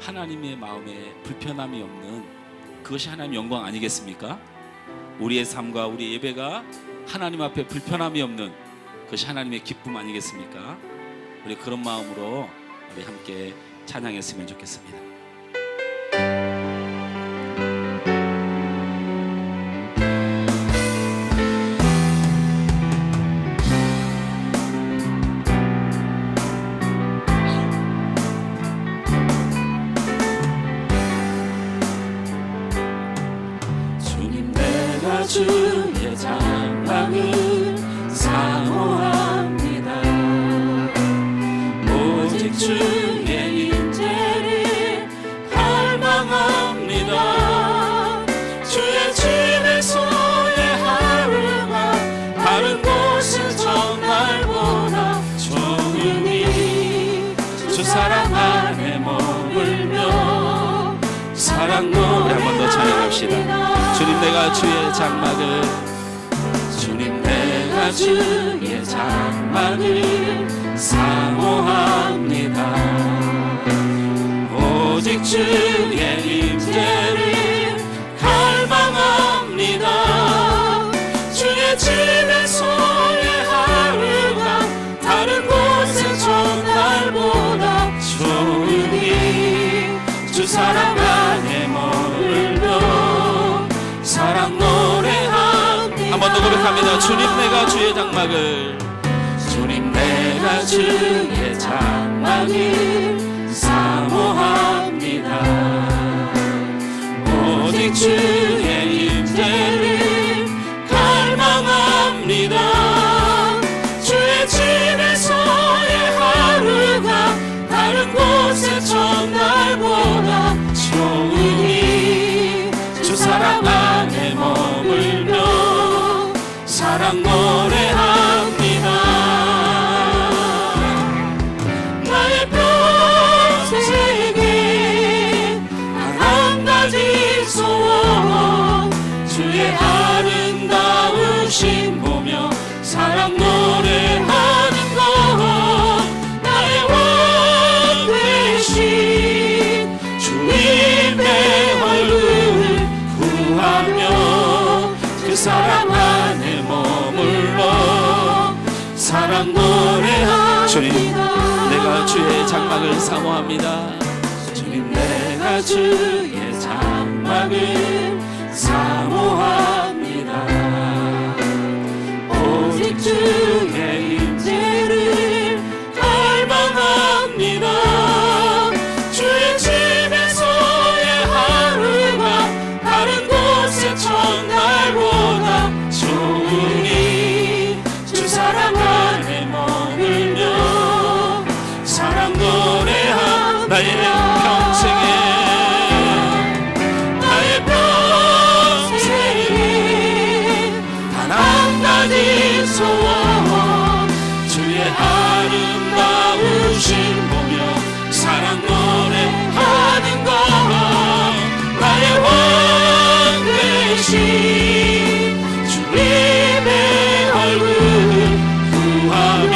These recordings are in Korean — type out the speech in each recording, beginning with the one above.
하나님의 마음에 불편함이 없는 그것이 하나님 영광 아니겠습니까? 우리의 삶과 우리의 예배가 하나님 앞에 불편함이 없는 그것이 하나님의 기쁨 아니겠습니까? 우리 그런 마음으로 우리 함께 찬양했으면 좋겠습니다. 주의 장막을 사모합니다. 오직 주의 임재를 갈망합니다. 주의 집에서의 하루가 다른 곳은 전날보다 좋으니 주 사랑 안에 머물며 사랑 노래 한 번 더 찬양합시다. 주님 내가 주의 장막을 주님 내가 주의 장막을 사모합니다. 오직 주의 임재를 갈망합니다. 주의 집에서의 하루가 다른 곳의 전날보다 좋으니 주 사랑 안에 머물며 사랑 노래합니다. 한 번 더 고백합니다. 주님 내가 주의 장막을 주님 내가 주의 장막을 사모합니다. 오직 주의 임재를 갈망합니다. 주의 집에서의 하루가 다른 곳의 전날보다 좋으니 주 사랑 안에 머물며 사랑 노래합니다. 나의 평생에 한 가지 소원 주의 아름다우신 보며 사랑 노래하는 것 나의 왕 되신 주님의 얼굴 구하며 그 사랑 안에 머물러 사랑 노래합니다. 주님 내가 주의 장막을 사모합니다. 주님 내가 주의 장막을 사모합니다. 오직 주의 임재를 갈망합니다. 주의 집에서의 하루가 다른 곳의 전날보다 좋으니 주 사랑 안에 머물며 사랑 노래합니다. 나의 평생에 나의 평생에 단 한 가지 소원 주의 아름다우신 보며 사랑 노래하는 것 나의 왕 되신 주님의 얼굴 구하며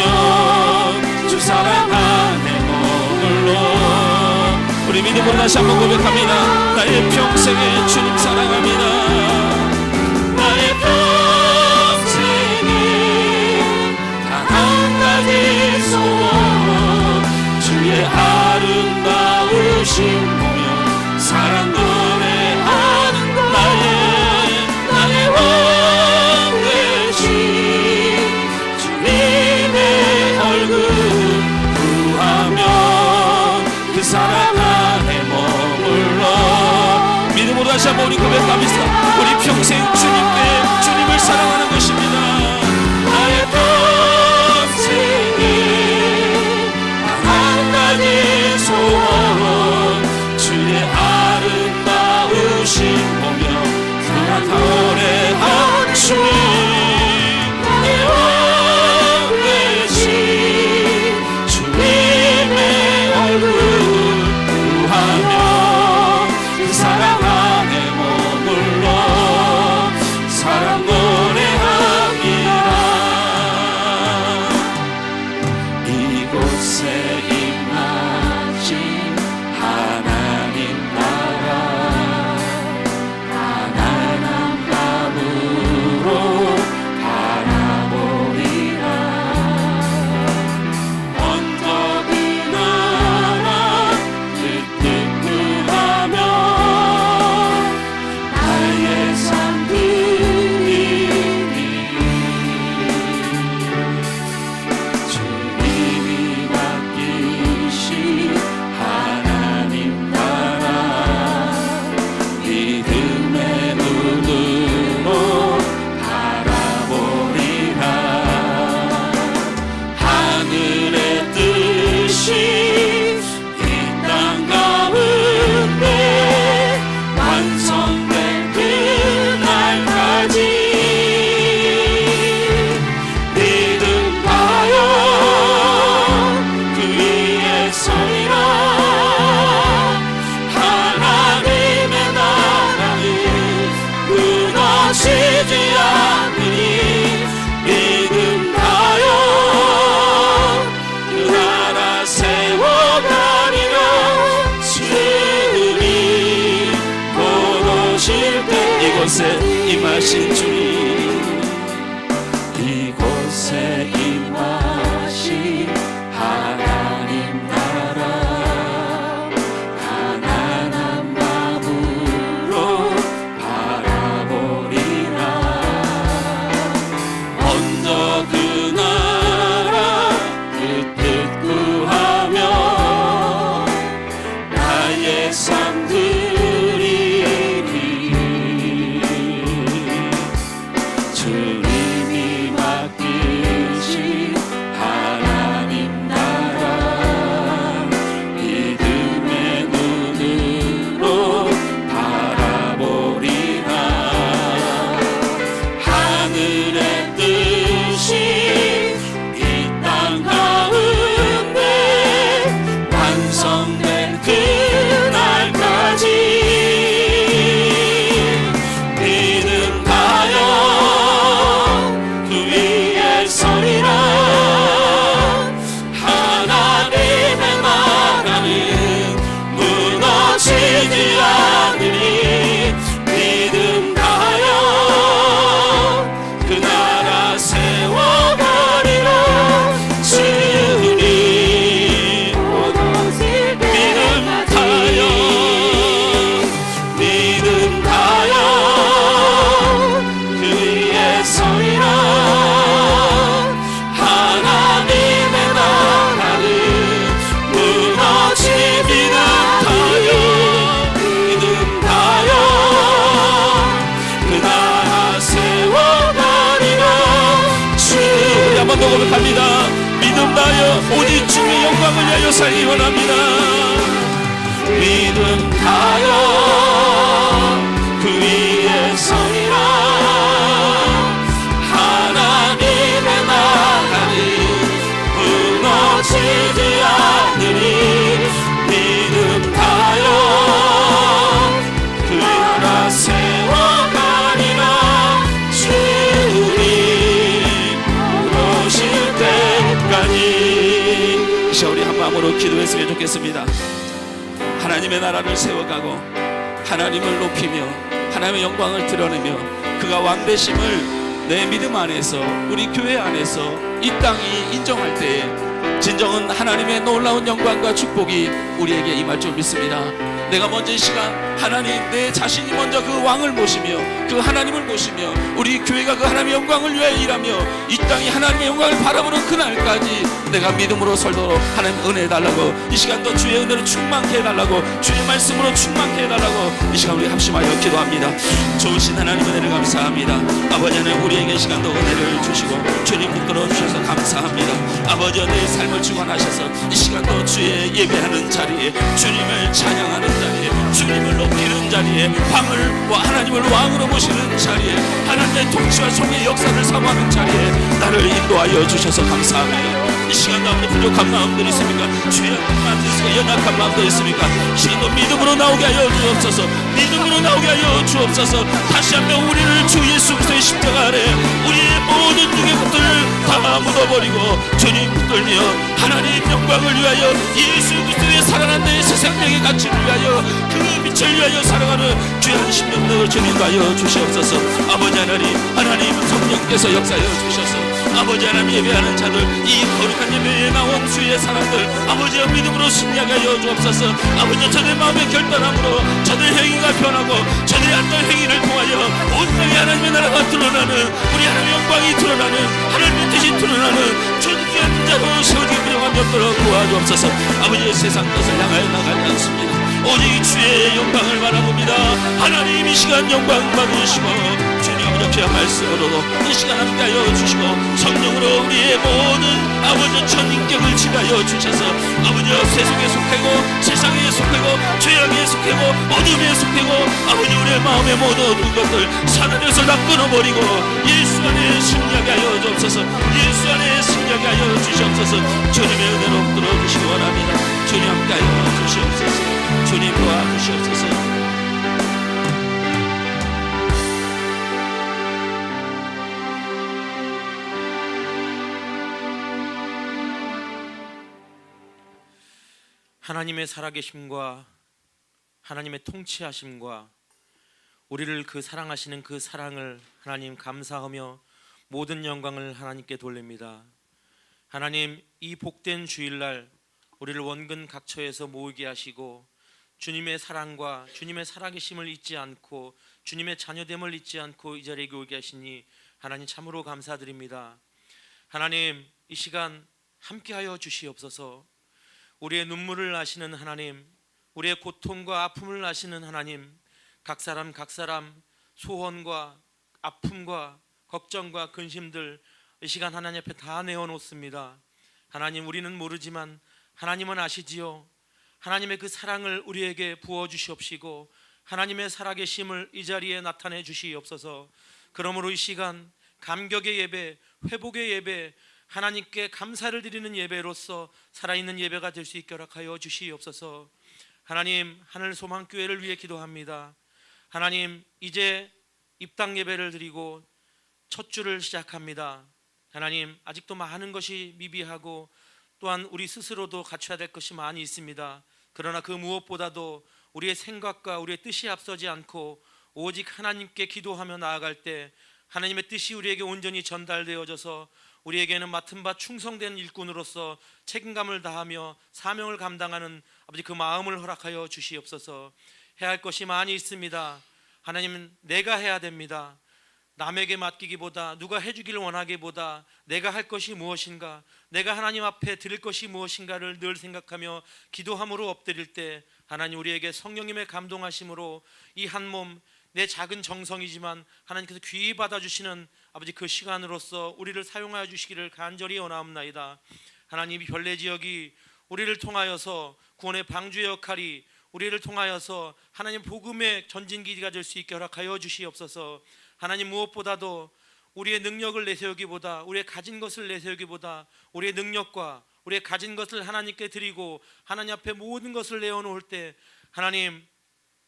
주 사랑 안에 머물러 우리 믿음으로 다시 한번 고백합니다. 나의 평생에 주님 사랑합니다. 나의 평생에 단 한 가지 소원 주의 아름다우신 보며 사랑 노래하는 것 나의 왕 되신 주님의 얼굴 구하며 그 사랑 안에 머물러 믿음으로 다시 한번 우리 고백합니다. 우리 평생 주님을 사랑하는 것입니다. 나의 평생에 단 한 가지 소원 주의 아름다우신 보며 사랑 노래하는 주님 나의 왕 되신 주님의 얼굴 구하며 그 사랑 안에 머물러 임하신 주님 이곳에 임하신 하나님 나라 가난한 마음으로 바라보리라 먼저 그 나라 그 뜻 구하며 나의 삶 드리리 주님이 맡기신 하나님 나라 믿음의 눈으로 바라보리라 하늘의 뜻이 이 땅 가운데 완성된 그날까지 믿음 다여 그 위에 서리라 하나님의 나라는 무너지지 않으리 믿음 다여 그 나라 세워가리라 주님 믿음 다여 믿음 다여 그 위에 서리라 하나님의 나라는 무너지지 않다여 믿음 다여 그 나라 세워가리라 주 우리 한번 더 고백합니다 믿음 다여 오직 주의 영광을 위하여 살기 원합니다 믿음 다여 그 위에 서리라 하나님의 나라는 무너지지 않으리 믿음 다여 그 나라 세워가리라 주님 오실 때까지 이 시간 우리 한 마음으로 기도했으면 좋겠습니다 하나님의 나라를 세워가고 하나님을 높이며 하나님의 영광을 드러내며 그가 왕 되심을 내 믿음 안에서 우리 교회 안에서 이 땅이 인정할 때에 진정한 하나님의 놀라운 영광과 축복이 우리에게 임할 줄 믿습니다. 내가 먼저 이 시간 하나님 내 자신이 먼저 그 왕을 모시며 그 하나님을 모시며 우리 교회가 그 하나님의 영광을 위하여 일하며 이 땅이 하나님의 영광을 바라보는 그날까지 내가 믿음으로 살도록 하나님 은혜 해달라고 이 시간도 주의 은혜로 충만케 해달라고 주의 말씀으로 충만케 해달라고 이 시간 우리 합심하여 기도합니다. 좋으신 하나님 은혜를 감사합니다. 아버지 하나님 우리에게 이 시간도 은혜를 주시고 주님 붙들어 주셔서 감사합니다. 아버지 내 삶을 주관하셔서 이 시간도 주의 예배하는 자리에 주님을 찬양하는 자리에 주님을 높이는 자리에 왕을 하나님을 왕으로 모시는 자리에 하나님의 통치와 총의 역사를 사모하는 자리에 나를 인도하여 주셔서 감사합니다. 이 시간도 아무리 부족한 마음들이 있습니까? 주의 마음도 있습니까? 연약한 마음도 있습니까? 이 시간도 믿음으로 나오게 하여 주옵소서. 믿음으로 나오게 하여 주옵소서. 다시 한번 우리를 주 예수 그리스도의 십자가 아래 우리의 모든 중의 것들을 다 묻어버리고 주님 붙들며 하나님 영광을 위하여 예수 그리스도의 살아난 내 세상명의 가치를 위하여 그 빛을 위하여 살아가는 귀한 심령들을 주님하여 주시옵소서. 아버지 하나님 성령께서 역사하여 주셔서 아버지 하나님 예배하는 자들 이 거룩한 예배에 나온 주의 사람들 아버지의 믿음으로 승리하게 하여 주옵소서. 아버지 저দের 마음의 결단함으로 저들 행위가 변하고 저들의 어떤 행위를 통하여 온 땅에 하나님의 나라가 드러나는 우리 하나님의 영광이 드러나는 하나님의 뜻이 드러나는 존귀한 자로 세워지게 필요한 없도록 도와주옵소서. 아버지의 세상 것을 향하여 나가지 않습니다. 오직 주의 영광을 바라봅니다. 하나님 이 시간 영광 받으시고 주님 아버지 귀한 말씀으로도 이 시간 함께하여 주시고 성령으로 우리의 모든 아버지 천인격을 지배하여 주셔서 아버지 세속에 속하고 세상에 속하고 죄악에 속하고 어둠에 속하고 아버지 우리의 마음의 모든 것들 사단에서 다 끊어버리고 예수 안에 승리하게 하여 주옵소서. 예수 안에 승리하게 하여 주시옵소서. 주님의 은혜로 붙들어 주시기 원합니다. 주님 함께하여 주시옵소서. 주님 도와주시옵소서. 하나님의 살아계심과 하나님의 통치하심과 우리를 그 사랑하시는 그 사랑을 하나님 감사하며 모든 영광을 하나님께 돌립니다. 하나님, 이 복된 주일날 우리를 원근 각처에서 모이게 하시고 주님의 사랑과 주님의 살아계심을 잊지 않고 주님의 자녀됨을 잊지 않고 이 자리에 오게 하시니 하나님 참으로 감사드립니다. 하나님, 이 시간 함께하여 주시옵소서. 우리의 눈물을 아시는 하나님, 우리의 고통과 아픔을 아시는 하나님, 각 사람 소원과 아픔과 걱정과 근심들 이 시간 하나님 앞에 다 내어놓습니다. 하나님, 우리는 모르지만 하나님은 아시지요. 하나님의 그 사랑을 우리에게 부어주시옵시고 하나님의 살아계심을 이 자리에 나타내 주시옵소서. 그러므로 이 시간 감격의 예배, 회복의 예배, 하나님께 감사를 드리는 예배로서 살아있는 예배가 될 수 있게 허락하여 주시옵소서. 하나님, 하늘 소망교회를 위해 기도합니다. 하나님, 이제 입당 예배를 드리고 첫 주를 시작합니다. 하나님, 아직도 많은 것이 미비하고 또한 우리 스스로도 갖춰야 될 것이 많이 있습니다. 그러나 그 무엇보다도 우리의 생각과 우리의 뜻이 앞서지 않고 오직 하나님께 기도하며 나아갈 때 하나님의 뜻이 우리에게 온전히 전달되어져서 우리에게는 맡은 바 충성된 일꾼으로서 책임감을 다하며 사명을 감당하는 아버지 그 마음을 허락하여 주시옵소서. 해야 할 것이 많이 있습니다. 하나님은 내가 해야 됩니다. 남에게 맡기기보다, 누가 해주기를 원하기보다 내가 할 것이 무엇인가, 내가 하나님 앞에 드릴 것이 무엇인가를 늘 생각하며 기도함으로 엎드릴 때 하나님 우리에게 성령님의 감동하심으로 이 한 몸, 내 작은 정성이지만 하나님께서 귀히 받아주시는 아버지 그 시간으로서 우리를 사용하여 주시기를 간절히 원하옵나이다. 하나님, 이 별내지역이 우리를 통하여서 구원의 방주의 역할이 우리를 통하여서 하나님 복음의 전진기지가 될 수 있게 허락하여 주시옵소서. 하나님, 무엇보다도 우리의 능력을 내세우기보다, 우리의 가진 것을 내세우기보다 우리의 능력과 우리의 가진 것을 하나님께 드리고 하나님 앞에 모든 것을 내어놓을 때 하나님,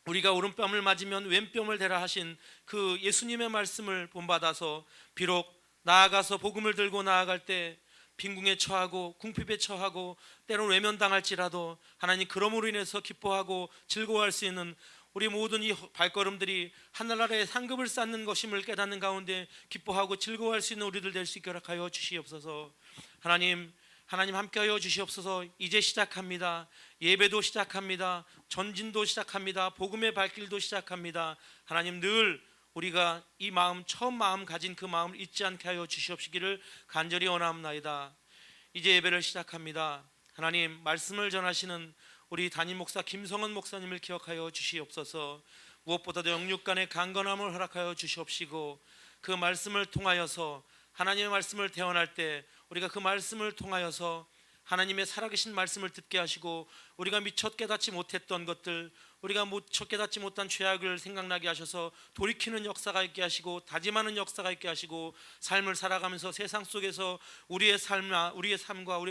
우리가 오른뺨을 맞으면 왼뺨을 대라 하신 그 예수님의 말씀을 본받아서 비록 나아가서 복음을 들고 나아갈 때 빈궁에 처하고 궁핍에 처하고 때로는 외면당할지라도 하나님, 그러므로 인해서 기뻐하고 즐거워할 수 있는 우리 모든 이 발걸음들이 하늘나라의 상급을 쌓는 것임을 깨닫는 가운데 기뻐하고 즐거워할 수 있는 우리들 될 수 있게 허락하여 주시옵소서. 하나님 함께하여 주시옵소서. 이제 시작합니다. 예배도 시작합니다. 전진도 시작합니다. 복음의 발길도 시작합니다. 하나님, 늘 우리가 이 마음, 처음 마음 가진 그 마음을 잊지 않게 하여 주시옵시기를 간절히 원하옵나이다. 이제 예배를 시작합니다. 하나님, 말씀을 전하시는 우리 담임 목사 김성원 목사님을 기억하여 주시옵소서. 무엇보다도 영육 간의 강건함을 허락하여 주시옵시고 그 말씀을 통하여서 하나님의 말씀을 대언할 때 우리가 그 말씀을 통하여서 하나님의 살아계신 말씀을 듣게 하시고 우리가 미처 깨닫지 못했던 것들, 우리가 미처 깨닫지 못한 죄악을 생각나게 하셔서 돌이키는 역사가 있게 하시고 다짐하는 역사가 있게 하시고 삶을 살아가면서 세상 속에서 우리의 삶과 우리의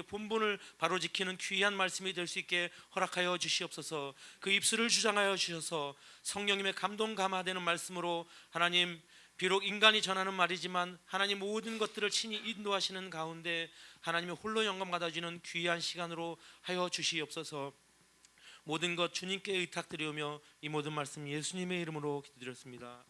본분을 바로 지키는 귀한 말씀이 될 수 있게 허락하여 주시옵소서. 그 입술을 주장하여 주셔서 성령님의 감동 감화되는 말씀으로 하나님, 비록 인간이 전하는 말이지만 하나님 모든 것들을 친히 인도하시는 가운데 하나님의 홀로 영광 받아주는 귀한 시간으로 하여 주시옵소서. 모든 것 주님께 의탁드리오며 이 모든 말씀 예수님의 이름으로 기도드렸습니다.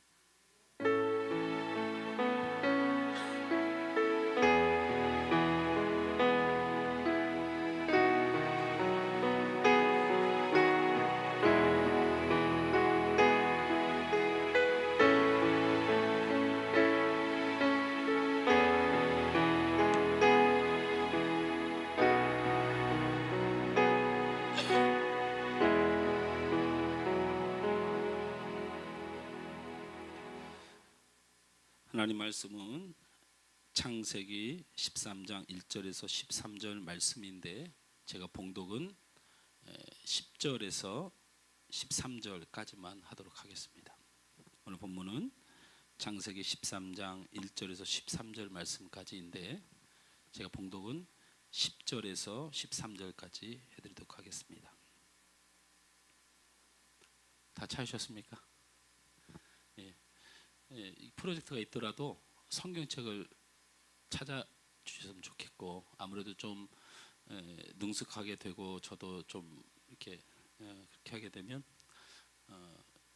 하나님 말씀은 창세기 13장 1절에서 13절 말씀인데 제가 봉독은 10절에서 13절까지만 하도록 하겠습니다. 오늘 본문은 창세기 13장 1절에서 13절 말씀까지인데 제가 봉독은 10절에서 13절까지 해드리도록 하겠습니다. 다 찾으셨습니까? 이 프로젝트가 있더라도 성경책을 찾아주셨으면 좋겠고 아무래도 좀 능숙하게 되고 저도 좀 이렇게 그렇게 하게 되면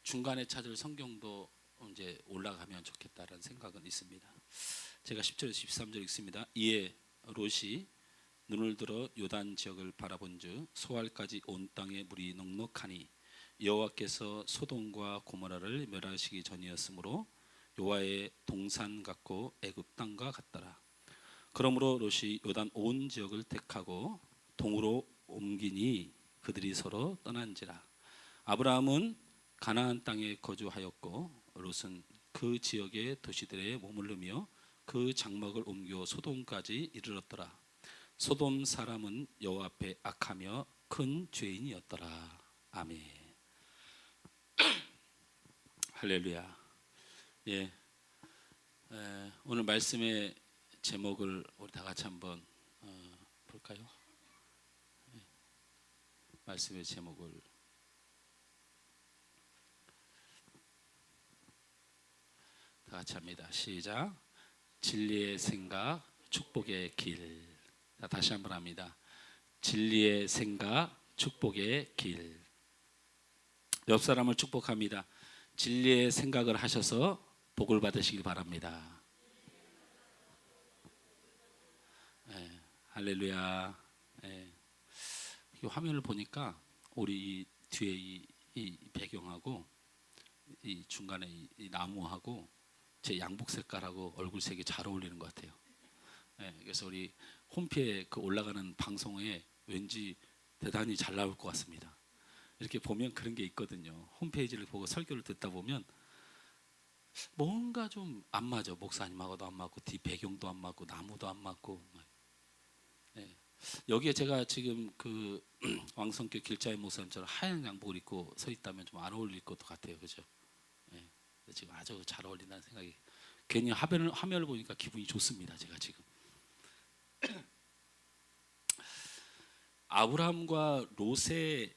중간에 찾을 성경도 이제 올라가면 좋겠다라는 생각은 있습니다. 제가 10절에서 13절 읽습니다. 이에 롯이 눈을 들어 요단 지역을 바라본즉 소알까지 온 땅에 물이 넉넉하니 여호와께서 소돔과 고모라를 멸하시기 전이었으므로 여호와의 동산 같고 애굽 땅과 같더라. 그러므로 롯이 요단 온 지역을 택하고 동으로 옮기니 그들이 서로 떠난지라. 아브라함은 가나안 땅에 거주하였고 롯은 그 지역의 도시들에 머무르며 그 장막을 옮겨 소돔까지 이르렀더라. 소돔 사람은 여호와 앞에 악하며 큰 죄인이었더라. 아멘. 할렐루야. 예, 오늘 말씀의 제목을 우리 다 같이 한번 볼까요? 예, 말씀의 제목을 다 같이 합니다. 시작. 진리의 생각, 축복의 길. 자, 다시 한번 합니다. 진리의 생각, 축복의 길. 옆 사람을 축복합니다. 진리의 생각을 하셔서 복을 받으시길 바랍니다. 네, 할렐루야. 네. 이 화면을 보니까 우리 이 뒤에 이 배경하고 이 중간에 이 나무하고 제 양복 색깔하고 얼굴 색이 잘 어울리는 것 같아요. 네, 그래서 우리 홈피에 그 올라가는 방송에 왠지 대단히 잘 나올 것 같습니다. 이렇게 보면 그런 게 있거든요. 홈페이지를 보고 설교를 듣다 보면 뭔가 좀 안 맞아. 목사님하고도 안 맞고 뒤 배경도 안 맞고 나무도 안 맞고. 네. 여기에 제가 지금 그 왕성교 길자의 목사님처럼 하얀 양복을 입고 서 있다면 좀 안 어울릴 것 같아요. 그죠? 네. 지금 아주 잘 어울린다는 생각이. 괜히 화면을 보니까 기분이 좋습니다. 제가 지금. 아브라함과 롯의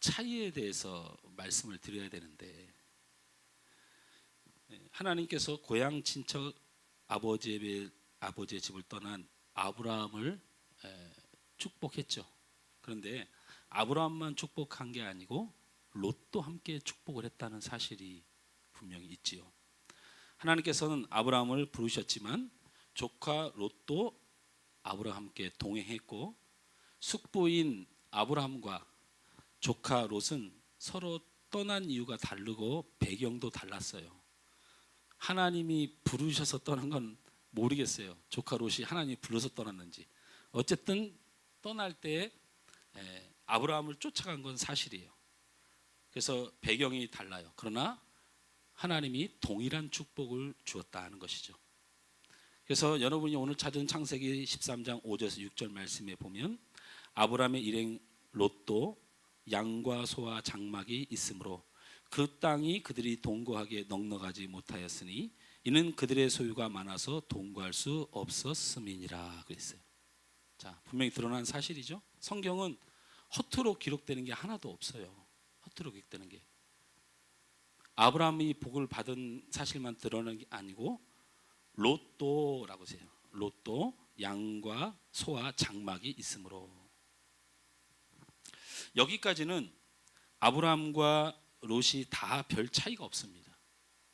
차이에 대해서 말씀을 드려야 되는데, 하나님께서 고향 친척 아버지의 집을 떠난 아브라함을 축복했죠. 그런데 아브라함만 축복한 게 아니고 롯도 함께 축복을 했다는 사실이 분명히 있지요. 하나님께서는 아브라함을 부르셨지만 조카 롯도 아브라함과 함께 동행했고, 숙부인 아브라함과 조카 롯은 서로 떠난 이유가 다르고 배경도 달랐어요. 하나님이 부르셔서 떠난 건 모르겠어요. 조카 롯이 하나님이 불러서 떠났는지. 어쨌든 떠날 때 아브라함을 쫓아간 건 사실이에요. 그래서 배경이 달라요. 그러나 하나님이 동일한 축복을 주었다 하는 것이죠. 그래서 여러분이 오늘 찾은 창세기 13장 5절에서 6절 말씀에 보면 아브라함의 일행 롯도 양과 소와 장막이 있으므로 그 땅이 그들이 동거하기에 넉넉하지 못하였으니 이는 그들의 소유가 많아서 동거할 수 없었음이니라 그랬어요. 자, 분명히 드러난 사실이죠. 성경은 허투루 기록되는 게 하나도 없어요. 허투루 기록되는 게. 아브라함이 복을 받은 사실만 드러난 게 아니고 롯도라고 하세요. 롯도 양과 소와 장막이 있으므로. 여기까지는 아브라함과 롯이 다 별 차이가 없습니다.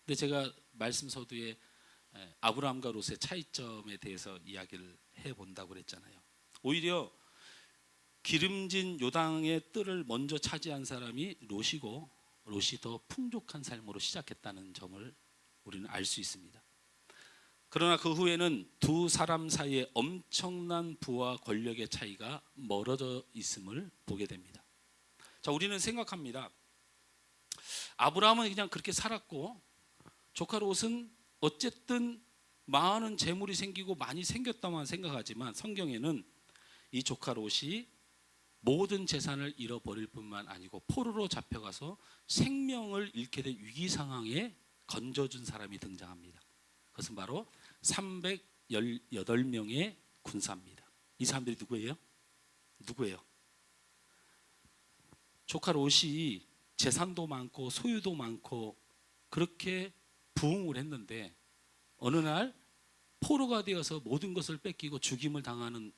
근데 제가 말씀 서두에 아브라함과 롯의 차이점에 대해서 이야기를 해본다고 그랬잖아요. 오히려 기름진 요단의 뜰을 먼저 차지한 사람이 롯이고 롯이 더 풍족한 삶으로 시작했다는 점을 우리는 알 수 있습니다. 그러나 그 후에는 두 사람 사이에 엄청난 부와 권력의 차이가 멀어져 있음을 보게 됩니다. 자, 우리는 생각합니다. 아브라함은 그냥 그렇게 살았고 조카 롯은 어쨌든 많은 재물이 생기고 많이 생겼다만 생각하지만 성경에는 이 조카 롯이 모든 재산을 잃어버릴 뿐만 아니고 포로로 잡혀가서 생명을 잃게 된 위기 상황에 건져준 사람이 등장합니다. 그것은 바로 318명의 군사입니다. 이 사람들이 누구예요? 누구예요? 조카 롯이 재산도 많고 소유도 많고 그렇게 부흥을 했는데 어느 날 포로가 되어서 모든 것을 뺏기고 죽임을 당하는,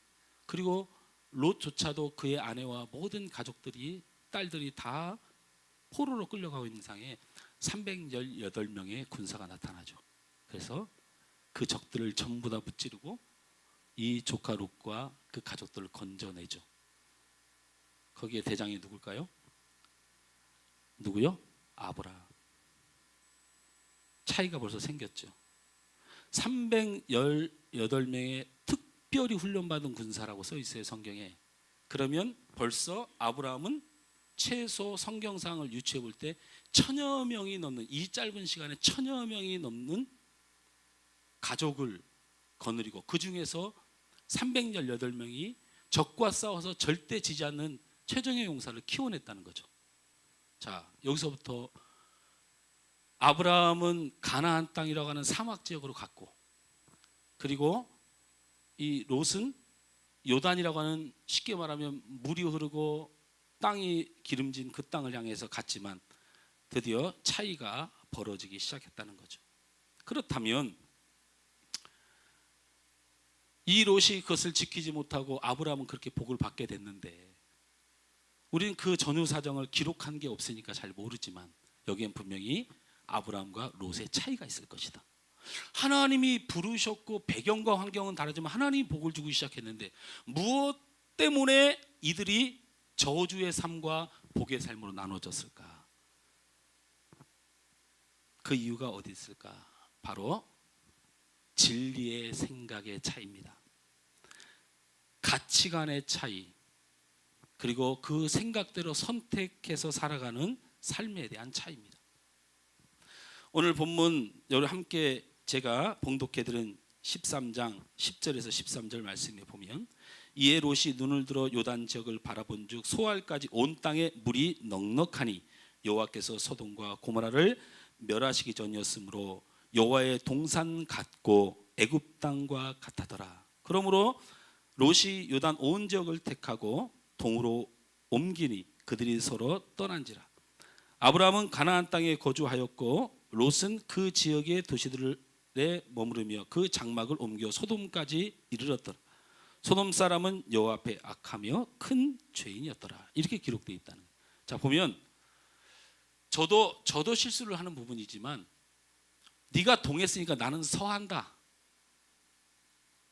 그리고 롯조차도 그의 아내와 모든 가족들이 딸들이 다 포로로 끌려가고 있는 상황에 318명의 군사가 나타나죠. 그래서 그 적들을 전부 다 무찌르고 이 조카 롯과 그 가족들을 건져내죠. 거기에 대장이 누굴까요? 누구요? 아브라함. 차이가 벌써 생겼죠. 318명의 특별히 훈련받은 군사라고 써 있어요, 성경에. 그러면 벌써 아브라함은 최소 성경상을 유추해 볼 때 1000여 명이 넘는, 이 짧은 시간에 1000여 명이 넘는 가족을 거느리고, 그 중에서 318명이 적과 싸워서 절대 지지 않는 최정예 용사를 키워냈다는 거죠. 자, 여기서부터 아브라함은 가나안 땅이라고 하는 사막 지역으로 갔고, 그리고 이 롯은 요단이라고 하는, 쉽게 말하면 물이 흐르고 땅이 기름진 그 땅을 향해서 갔지만 드디어 차이가 벌어지기 시작했다는 거죠. 그렇다면 이 롯이 그것을 지키지 못하고 아브라함은 그렇게 복을 받게 됐는데, 우리는 그 전후 사정을 기록한 게 없으니까 잘 모르지만 여기엔 분명히 아브라함과 롯의 차이가 있을 것이다. 하나님이 부르셨고 배경과 환경은 다르지만 하나님이 복을 주기 시작했는데, 무엇 때문에 이들이 저주의 삶과 복의 삶으로 나눠졌을까? 그 이유가 어디 있을까? 바로 진리의 생각의 차이입니다. 가치관의 차이, 그리고 그 생각대로 선택해서 살아가는 삶에 대한 차이입니다. 오늘 본문 여러분 함께 제가 봉독해드린 13장 10절에서 13절 말씀에 보면, 이에 롯이 눈을 들어 요단 지역을 바라본즉 소알까지 온 땅에 물이 넉넉하니 여호와께서 소돔과 고모라를 멸하시기 전이었으므로 여호와의 동산 같고 애굽 땅과 같하더라. 그러므로 롯이 요단 온 지역을 택하고 동으로 옮기니 그들이 서로 떠난지라. 아브라함은 가나안 땅에 거주하였고 롯은 그 지역의 도시들에 머무르며 그 장막을 옮겨 소돔까지 이르렀더라. 소돔 사람은 여호와 앞에 악하며 큰 죄인이었더라. 이렇게 기록되어 있다는 거예요. 자, 보면 저도 실수를 하는 부분이지만, 네가 동했으니까 나는 서한다,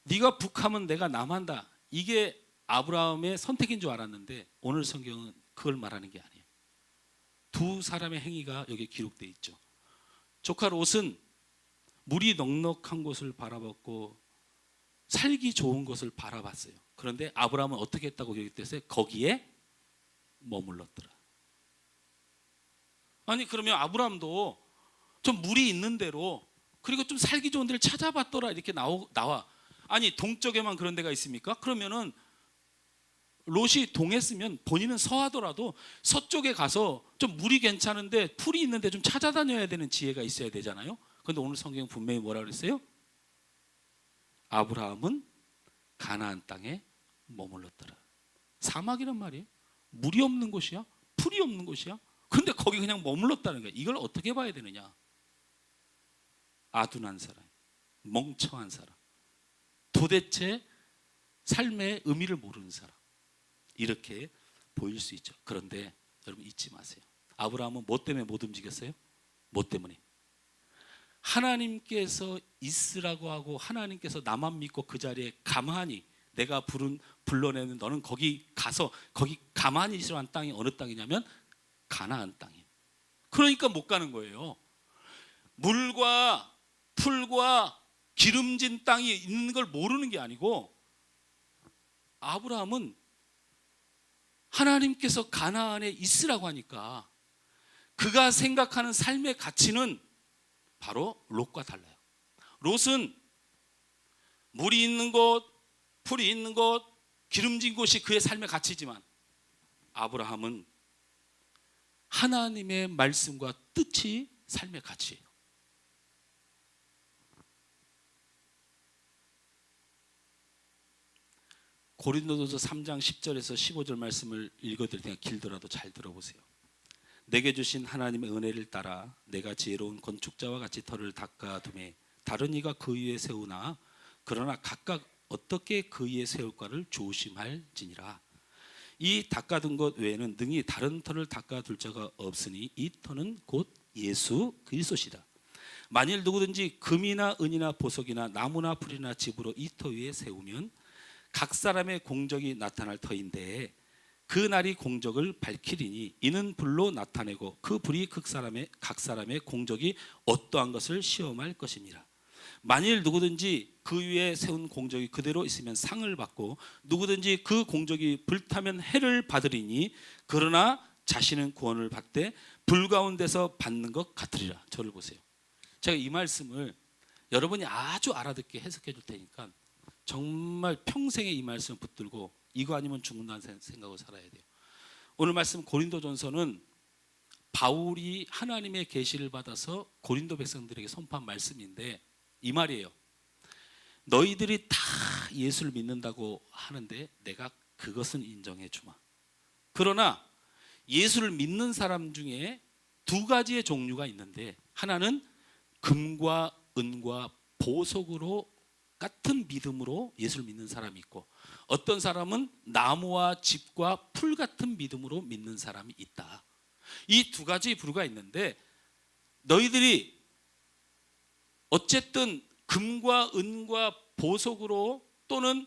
네가 북하면 내가 남한다, 이게 아브라함의 선택인 줄 알았는데 오늘 성경은 그걸 말하는 게 아니에요. 두 사람의 행위가 여기 기록되어 있죠. 조카 롯은 물이 넉넉한 곳을 바라봤고 살기 좋은 곳을 바라봤어요. 그런데 아브라함은 어떻게 했다고 기록됐어요? 거기에 머물렀더라. 아니, 그러면 아브라함도 좀 물이 있는 데로, 그리고 좀 살기 좋은 데를 찾아봤더라, 이렇게 나와. 아니, 동쪽에만 그런 데가 있습니까? 그러면은 롯이 동했으면 본인은 서하더라도 서쪽에 가서 좀 물이 괜찮은데 풀이 있는데 좀 찾아다녀야 되는 지혜가 있어야 되잖아요. 그런데 오늘 성경 분명히 뭐라 그랬어요? 아브라함은 가나안 땅에 머물렀더라. 사막이란 말이에요. 물이 없는 곳이야, 풀이 없는 곳이야. 그런데 거기 그냥 머물렀다는 거예요. 이걸 어떻게 봐야 되느냐? 아둔한 사람, 멍청한 사람, 도대체 삶의 의미를 모르는 사람, 이렇게 보일 수 있죠. 그런데 여러분 잊지 마세요. 아브라함은 뭐 때문에 못 움직였어요? 뭐 때문에? 하나님께서 있으라고 하고 하나님께서 나만 믿고 그 자리에 가만히, 내가 불러내는 너는 거기 가서 거기 가만히 있으라는 땅이 어느 땅이냐면 가나안 땅이에요. 그러니까 못 가는 거예요. 물과 풀과 기름진 땅이 있는 걸 모르는 게 아니고, 아브라함은 하나님께서 가나안에 있으라고 하니까 그가 생각하는 삶의 가치는 바로 롯과 달라요. 롯은 물이 있는 곳, 풀이 있는 곳, 기름진 곳이 그의 삶의 가치지만, 아브라함은 하나님의 말씀과 뜻이 삶의 가치예요. 고린도전서 3장 10절에서 15절 말씀을 읽어드릴 테니까 길더라도 잘 들어보세요. 내게 주신 하나님의 은혜를 따라 내가 지혜로운 건축자와 같이 터를 닦아두매 다른 이가 그 위에 세우나 그러나 각각 어떻게 그 위에 세울까를 조심할지니라. 이 닦아둔 것 외에는 능히 다른 터를 닦아둘 자가 없으니 이 터는 곧 예수 그리스도시다. 만일 누구든지 금이나 은이나 보석이나 나무나 풀이나 집으로 이 터 위에 세우면 각 사람의 공적이 나타날 터인데 그 날이 공적을 밝히리니 이는 불로 나타내고 그 불이 각 사람의 공적이 어떠한 것을 시험할 것입니다. 만일 누구든지 그 위에 세운 공적이 그대로 있으면 상을 받고 누구든지 그 공적이 불타면 해를 받으리니 그러나 자신은 구원을 받되 불 가운데서 받는 것 같으리라. 저를 보세요. 제가 이 말씀을 여러분이 아주 알아듣게 해석해 줄 테니까 정말 평생에 이 말씀을 붙들고 이거 아니면 죽는다는 생각으로 살아야 돼요. 오늘 말씀 고린도전서는 바울이 하나님의 계시를 받아서 고린도 백성들에게 선포한 말씀인데 이 말이에요. 너희들이 다 예수를 믿는다고 하는데 내가 그것은 인정해 주마. 그러나 예수를 믿는 사람 중에 두 가지의 종류가 있는데 하나는 금과 은과 보석으로 같은 믿음으로 예수를 믿는 사람이 있고 어떤 사람은 나무와 집과 풀 같은 믿음으로 믿는 사람이 있다. 이 두 가지 부류가 있는데 너희들이 어쨌든 금과 은과 보석으로 또는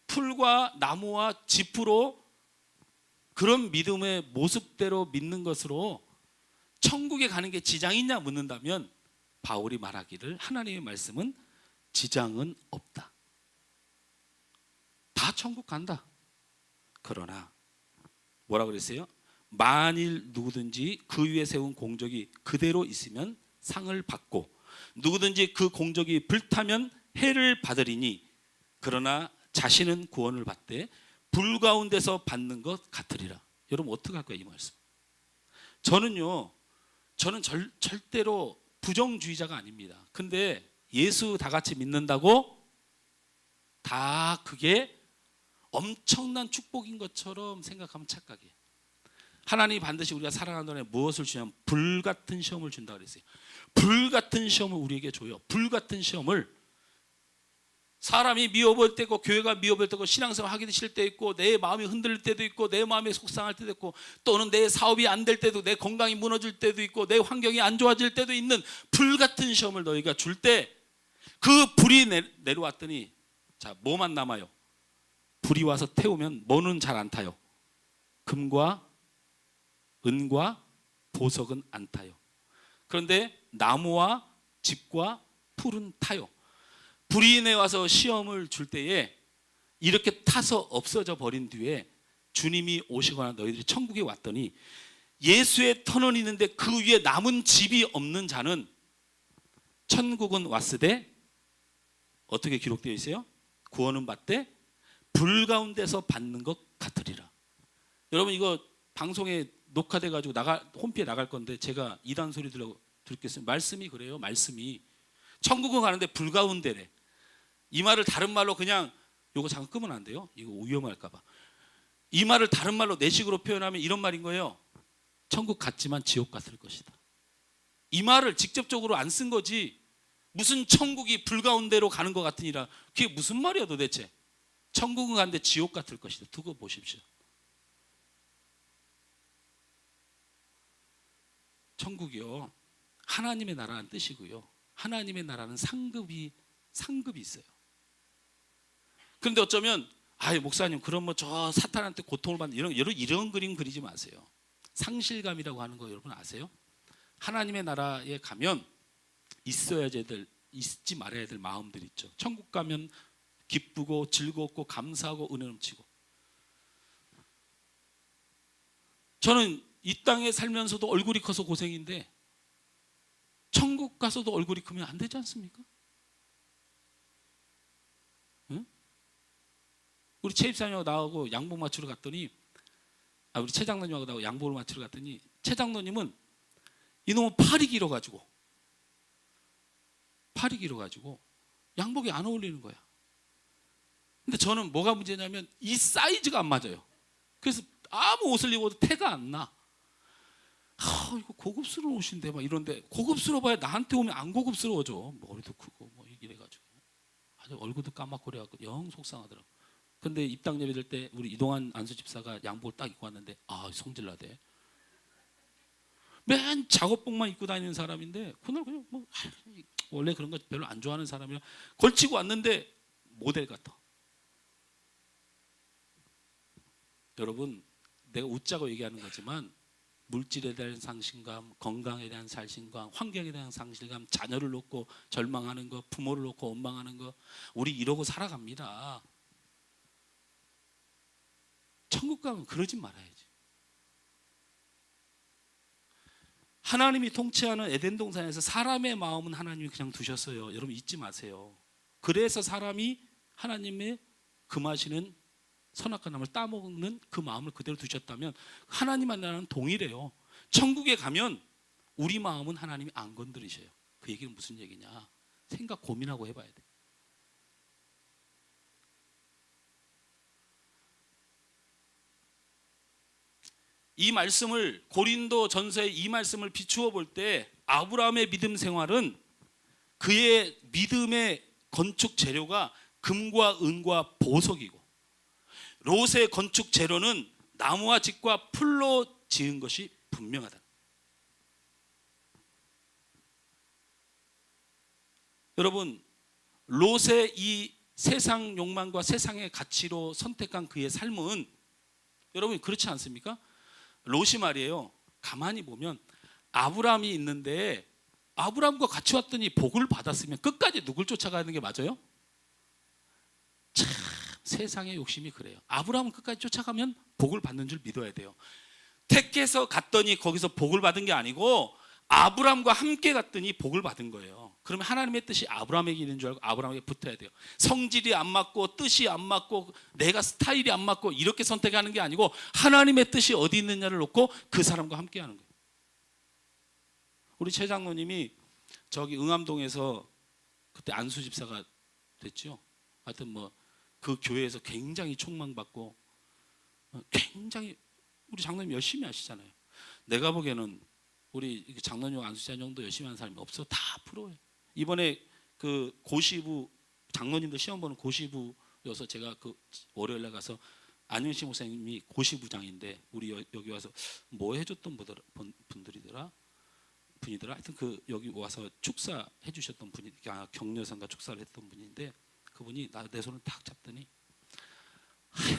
풀과 나무와 짚으로 그런 믿음의 모습대로 믿는 것으로 천국에 가는 게 지장이 있냐 묻는다면 바울이 말하기를 하나님의 말씀은 지장은 없다. 다 천국 간다. 그러나 뭐라 그랬어요? 만일 누구든지 그 위에 세운 공적이 그대로 있으면 상을 받고 누구든지 그 공적이 불타면 해를 받으리니 그러나 자신은 구원을 받되 불 가운데서 받는 것 같으리라. 여러분 어떻게 할 거예요 이 말씀? 저는 절대로 부정주의자가 아닙니다. 근데 예수 다 같이 믿는다고 다 그게 엄청난 축복인 것처럼 생각하면 착각이에요. 하나님이 반드시 우리가 살아가는 동안에 무엇을 주냐면 불 같은 시험을 준다 그랬어요. 불 같은 시험을 우리에게 줘요. 불 같은 시험을 사람이 미워볼 때고 교회가 미워볼 때고 신앙생활 하기 싫을 때 있고 내 마음이 흔들릴 때도 있고 내 마음이 속상할 때도 있고 또는 내 사업이 안 될 때도 내 건강이 무너질 때도 있고 내 환경이 안 좋아질 때도 있는 불 같은 시험을 너희가 줄 때 그 불이 내려왔더니 자 뭐만 남아요? 불이 와서 태우면 뭐는 잘 안 타요? 금과 은과 보석은 안 타요. 그런데 나무와 집과 풀은 타요. 불이 내와서 시험을 줄 때에 이렇게 타서 없어져 버린 뒤에 주님이 오시거나 너희들이 천국에 왔더니 예수의 터널이 있는데 그 위에 남은 집이 없는 자는 천국은 왔으되 어떻게 기록되어 있어요? 구원은 받되 불 가운데서 받는 것 같으리라. 여러분 이거 방송에 녹화돼 가지고 홈피에 나갈 건데 제가 이단 소리 들겠습니다. 말씀이 그래요. 말씀이 천국은 가는데 불 가운데래. 이 말을 다른 말로 그냥 요거 잠깐 끄면 안 돼요. 이거 위험할까 봐. 이 말을 다른 말로 내식으로 표현하면 이런 말인 거예요. 천국 같지만 지옥 같을 것이다. 이 말을 직접적으로 안 쓴 거지. 무슨 천국이 불 가운데로 가는 것 같으니라. 그게 무슨 말이야 도대체. 천국은 가는데 지옥 같을 것이다. 두고 보십시오. 천국이요. 하나님의 나라는 뜻이고요. 하나님의 나라는 상급이 있어요. 그런데 어쩌면 목사님 그럼 저 사탄한테 고통을 받는 이런 그림 그리지 마세요. 상실감이라고 하는 거 여러분 아세요? 하나님의 나라에 가면 있지 말아야 될 마음들이 있죠. 천국 가면 기쁘고 즐겁고 감사하고 은혜 넘치고. 저는 이 땅에 살면서도 얼굴이 커서 고생인데 천국 가서도 얼굴이 크면 안 되지 않습니까? 응? 우리 최 집사님하고 나하고 양복 맞추러 갔더니 우리 최 장로님하고 나하고 양복을 맞추러 갔더니 최 장로님은 이놈은 팔이 길어가지고 양복이 안 어울리는 거야. 근데 저는 뭐가 문제냐면 이 사이즈가 안 맞아요. 그래서 아무 옷을 입어도 태가 안 나. 이거 고급스러운 옷인데 막 이런데 고급스러워봐야 나한테 오면 안 고급스러워져. 머리도 크고 이래가지고 아주 얼굴도 까맣고 그래갖고 영 속상하더라고. 근데 입당 예배 될 때 우리 이동환 안수 집사가 양복을 딱 입고 왔는데 성질나대. 맨 작업복만 입고 다니는 사람인데 그날 그냥 뭐 원래 그런 거 별로 안 좋아하는 사람이라 걸치고 왔는데 모델 같아. 여러분, 내가 웃자고 얘기하는 거지만 물질에 대한 상실감, 건강에 대한 상실감, 환경에 대한 상실감, 자녀를 놓고 절망하는 거, 부모를 놓고 원망하는 거, 우리 이러고 살아갑니다. 천국 가면 그러지 말아야지. 하나님이 통치하는 에덴 동산에서 사람의 마음은 하나님이 그냥 두셨어요. 여러분 잊지 마세요. 그래서 사람이 하나님의 금하시는 선악과 나무를 따먹는 그 마음을 그대로 두셨다면 하나님과 나는 동일해요. 천국에 가면 우리 마음은 하나님이 안 건드리셔요. 그 얘기는 무슨 얘기냐? 생각 고민하고 해봐야 돼. 이 말씀을 고린도 전서의 이 말씀을 비추어 볼 때 아브라함의 믿음 생활은 그의 믿음의 건축 재료가 금과 은과 보석이고 롯의 건축 재료는 나무와 집과 풀로 지은 것이 분명하다. 여러분, 롯의 이 세상 욕망과 세상의 가치로 선택한 그의 삶은 여러분 그렇지 않습니까? 롯이 말이에요. 가만히 보면 아브라함이 있는데 아브라함과 같이 왔더니 복을 받았으면 끝까지 누굴 쫓아가는 게 맞아요? 참 세상의 욕심이 그래요. 아브라함은 끝까지 쫓아가면 복을 받는 줄 믿어야 돼요. 택해서 갔더니 거기서 복을 받은 게 아니고 아브라함과 함께 갔더니 복을 받은 거예요. 그러면 하나님의 뜻이 아브라함에게 있는 줄 알고 아브라함에게 붙어야 돼요. 성질이 안 맞고 뜻이 안 맞고 내가 스타일이 안 맞고 이렇게 선택하는 게 아니고 하나님의 뜻이 어디 있느냐를 놓고 그 사람과 함께 하는 거예요. 우리 최 장로님이 저기 응암동에서 그때 안수 집사가 됐죠. 하여튼 뭐 그 교회에서 굉장히 촉망받고 굉장히 우리 장로님 열심히 하시잖아요. 내가 보기에는 우리 장로님 안수자 정도 열심히 하는 사람이 없어. 다 프로예요. 이번에 그 고시부 장로님들 시험 보는 고시부여서 제가 그 월요일에 가서 안윤식 목사님이 고시부장인데 우리 여기 와서 뭐 해줬던 분이더라. 하여튼 그 여기 와서 축사 해주셨던 분이 격려상가 축사를 했던 분인데 그분이 내 손을 탁 잡더니 아유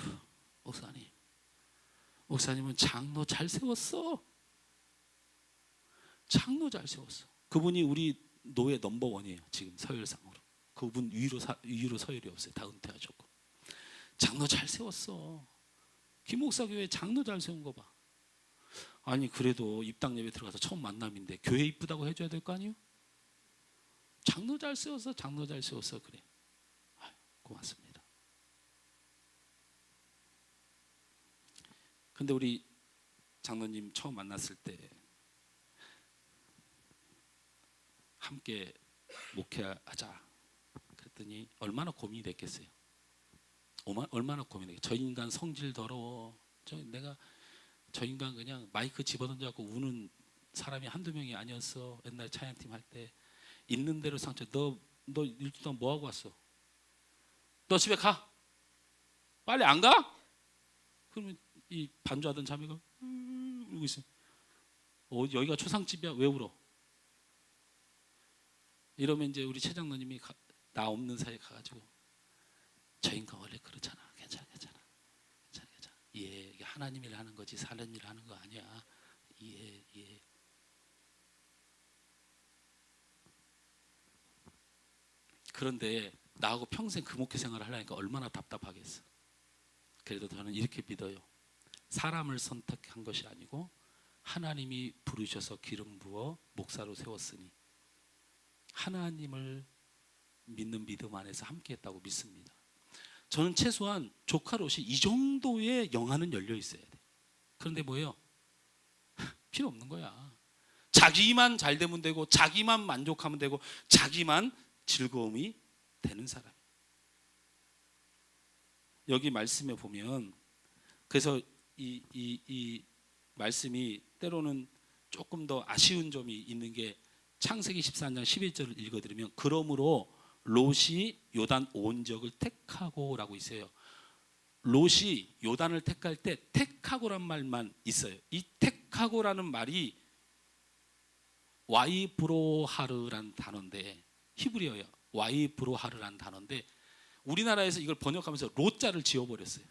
목사님은 장로 잘 세웠어. 장로 잘 세웠어. 그분이 우리 노예 넘버원이에요. 지금 서열상으로. 그분 위로 서열이 없어요. 다 은퇴하셨고. 장로 잘 세웠어. 김목사 교회 장로 잘 세운 거 봐. 아니 그래도 입당 예배 들어가서 처음 만남인데 교회 이쁘다고 해줘야 될 거 아니에요? 장로 잘 세웠어. 그래. 아유, 고맙습니다. 근데 우리 장로님 처음 만났을 때 함께 목회하자 그랬더니 얼마나 고민이 됐겠어요. 얼마나 고민이 됐겠어요. 저 인간 성질 더러워. 저 인간 그냥 마이크 집어던져갖고 우는 사람이 한두 명이 아니었어. 옛날 찬양팀 할 때 있는 대로 상처. 너 일주일 동안 뭐 하고 왔어? 너 집에 가. 빨리 안 가? 그러면 이 반주하던 자매가 울고 있어. 여기가 초상집이야. 왜 울어? 이러면 이제 우리 최 장로님이 나 없는 사이에 가가지고 저 인간 원래 그렇잖아. 괜찮아. 이게 하나님 일 하는 거지 사는 일 하는 거 아니야. 이해. 그런데 나하고 평생 그 목회 생활을 하려니까 얼마나 답답하겠어. 그래도 저는 이렇게 믿어요. 사람을 선택한 것이 아니고 하나님이 부르셔서 기름 부어 목사로 세웠으니 하나님을 믿는 믿음 안에서 함께했다고 믿습니다. 저는 최소한 조카 롯이 이 정도의 영안은 열려 있어야 돼. 그런데 뭐예요? 필요 없는 거야. 자기만 잘 되면 되고 자기만 만족하면 되고 자기만 즐거움이 되는 사람. 여기 말씀에 보면 그래서 이 말씀이 때로는 조금 더 아쉬운 점이 있는 게 창세기 14장 11절을 읽어드리면 그러므로 롯이 요단 온 지역을 택하고라고 있어요. 롯이 요단을 택할 때 택하고란 말만 있어요. 이 택하고라는 말이 와이브로하르라는 단어인데, 히브리어예요. 와이브로하르라는 단어인데 우리나라에서 이걸 번역하면서 로자를 지워버렸어요.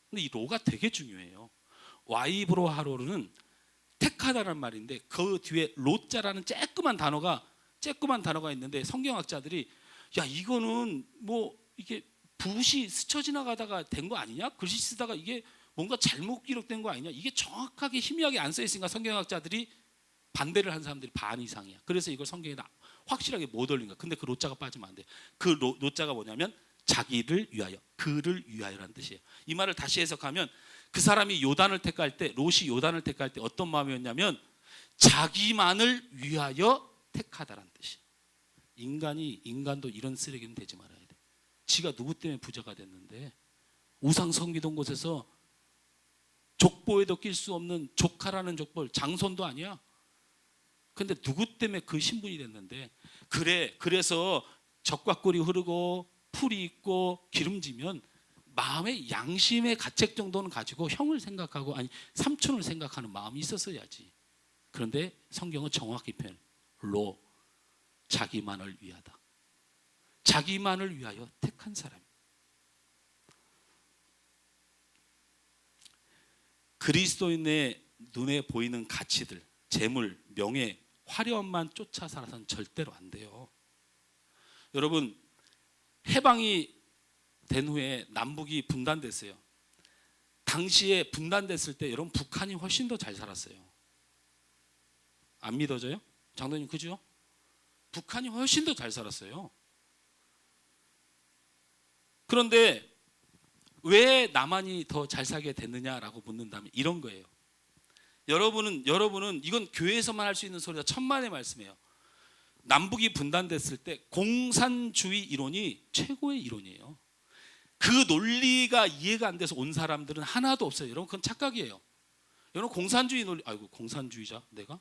근데 이 로가 되게 중요해요. 와이브로하르는 택하다라는 말인데 그 뒤에 로자라는 쬐끄만 단어가 있는데 성경학자들이 야 이거는 뭐 이게 붓이 스쳐 지나가다가 된 거 아니냐? 글씨 쓰다가 이게 뭔가 잘못 기록된 거 아니냐? 이게 정확하게 희미하게 안 써 있으니까 성경학자들이 반대를 한 사람들이 반 이상이야. 그래서 이걸 성경에 확실하게 못 올린 거야. 근데 그 로자가 빠지면 안 돼. 그 로자가 뭐냐면 자기를 위하여, 그를 위하여라는 뜻이에요. 이 말을 다시 해석하면 그 사람이 요단을 택할 때, 롯이 요단을 택할 때 어떤 마음이었냐면 자기만을 위하여 택하다라는 뜻이에요. 인간도 이런 쓰레기는 되지 말아야 돼. 지가 누구 때문에 부자가 됐는데 우상 섬기던 곳에서 족보에도 낄 수 없는 조카라는 족벌, 장손도 아니야. 근데 누구 때문에 그 신분이 됐는데 그래서 젖과 꿀이 흐르고 풀이 있고 기름지면 마음의 양심의 가책 정도는 가지고 형을 생각하고 아니 삼촌을 생각하는 마음이 있었어야지. 그런데 성경은 정확히 표현 로 자기만을 위하다. 자기만을 위하여 택한 사람. 그리스도인의 눈에 보이는 가치들, 재물, 명예, 화려함만 쫓아 살아서는 절대로 안 돼요. 여러분 해방이 된 후에 남북이 분단됐어요. 당시에 분단됐을 때 여러분 북한이 훨씬 더 잘 살았어요. 안 믿어져요? 장로님 그죠? 북한이 훨씬 더 잘 살았어요. 그런데 왜 남한이 더 잘 살게 됐느냐라고 묻는다면 이런 거예요. 여러분은 이건 교회에서만 할 수 있는 소리가 천만의 말씀이에요. 남북이 분단됐을 때 공산주의 이론이 최고의 이론이에요. 그 논리가 이해가 안 돼서 온 사람들은 하나도 없어요. 여러분 그건 착각이에요. 여러분 공산주의 논리, 아이고 공산주의자 내가?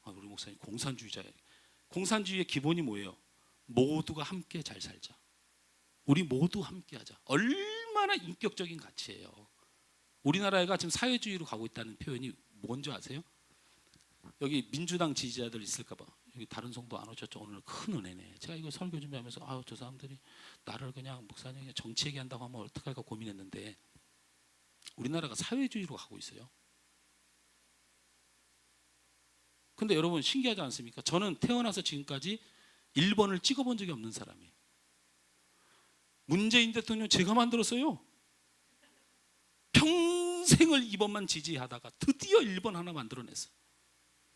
우리 목사님 공산주의자예요. 공산주의의 기본이 뭐예요? 모두가 함께 잘 살자. 우리 모두 함께 하자. 얼마나 인격적인 가치예요. 우리나라가 지금 사회주의로 가고 있다는 표현이 뭔지 아세요? 여기 민주당 지지자들 있을까 봐. 여기 다른 성도 안 오셨죠? 오늘 큰 은혜네. 제가 이거 설교 준비하면서 저 사람들이 나를 그냥 목사님 정치 얘기한다고 하면 어떡할까 고민했는데 우리나라가 사회주의로 가고 있어요. 근데 여러분 신기하지 않습니까? 저는 태어나서 지금까지 1번을 찍어본 적이 없는 사람이에요. 문재인 대통령 제가 만들었어요. 평생을 2번만 지지하다가 드디어 1번 하나 만들어냈어.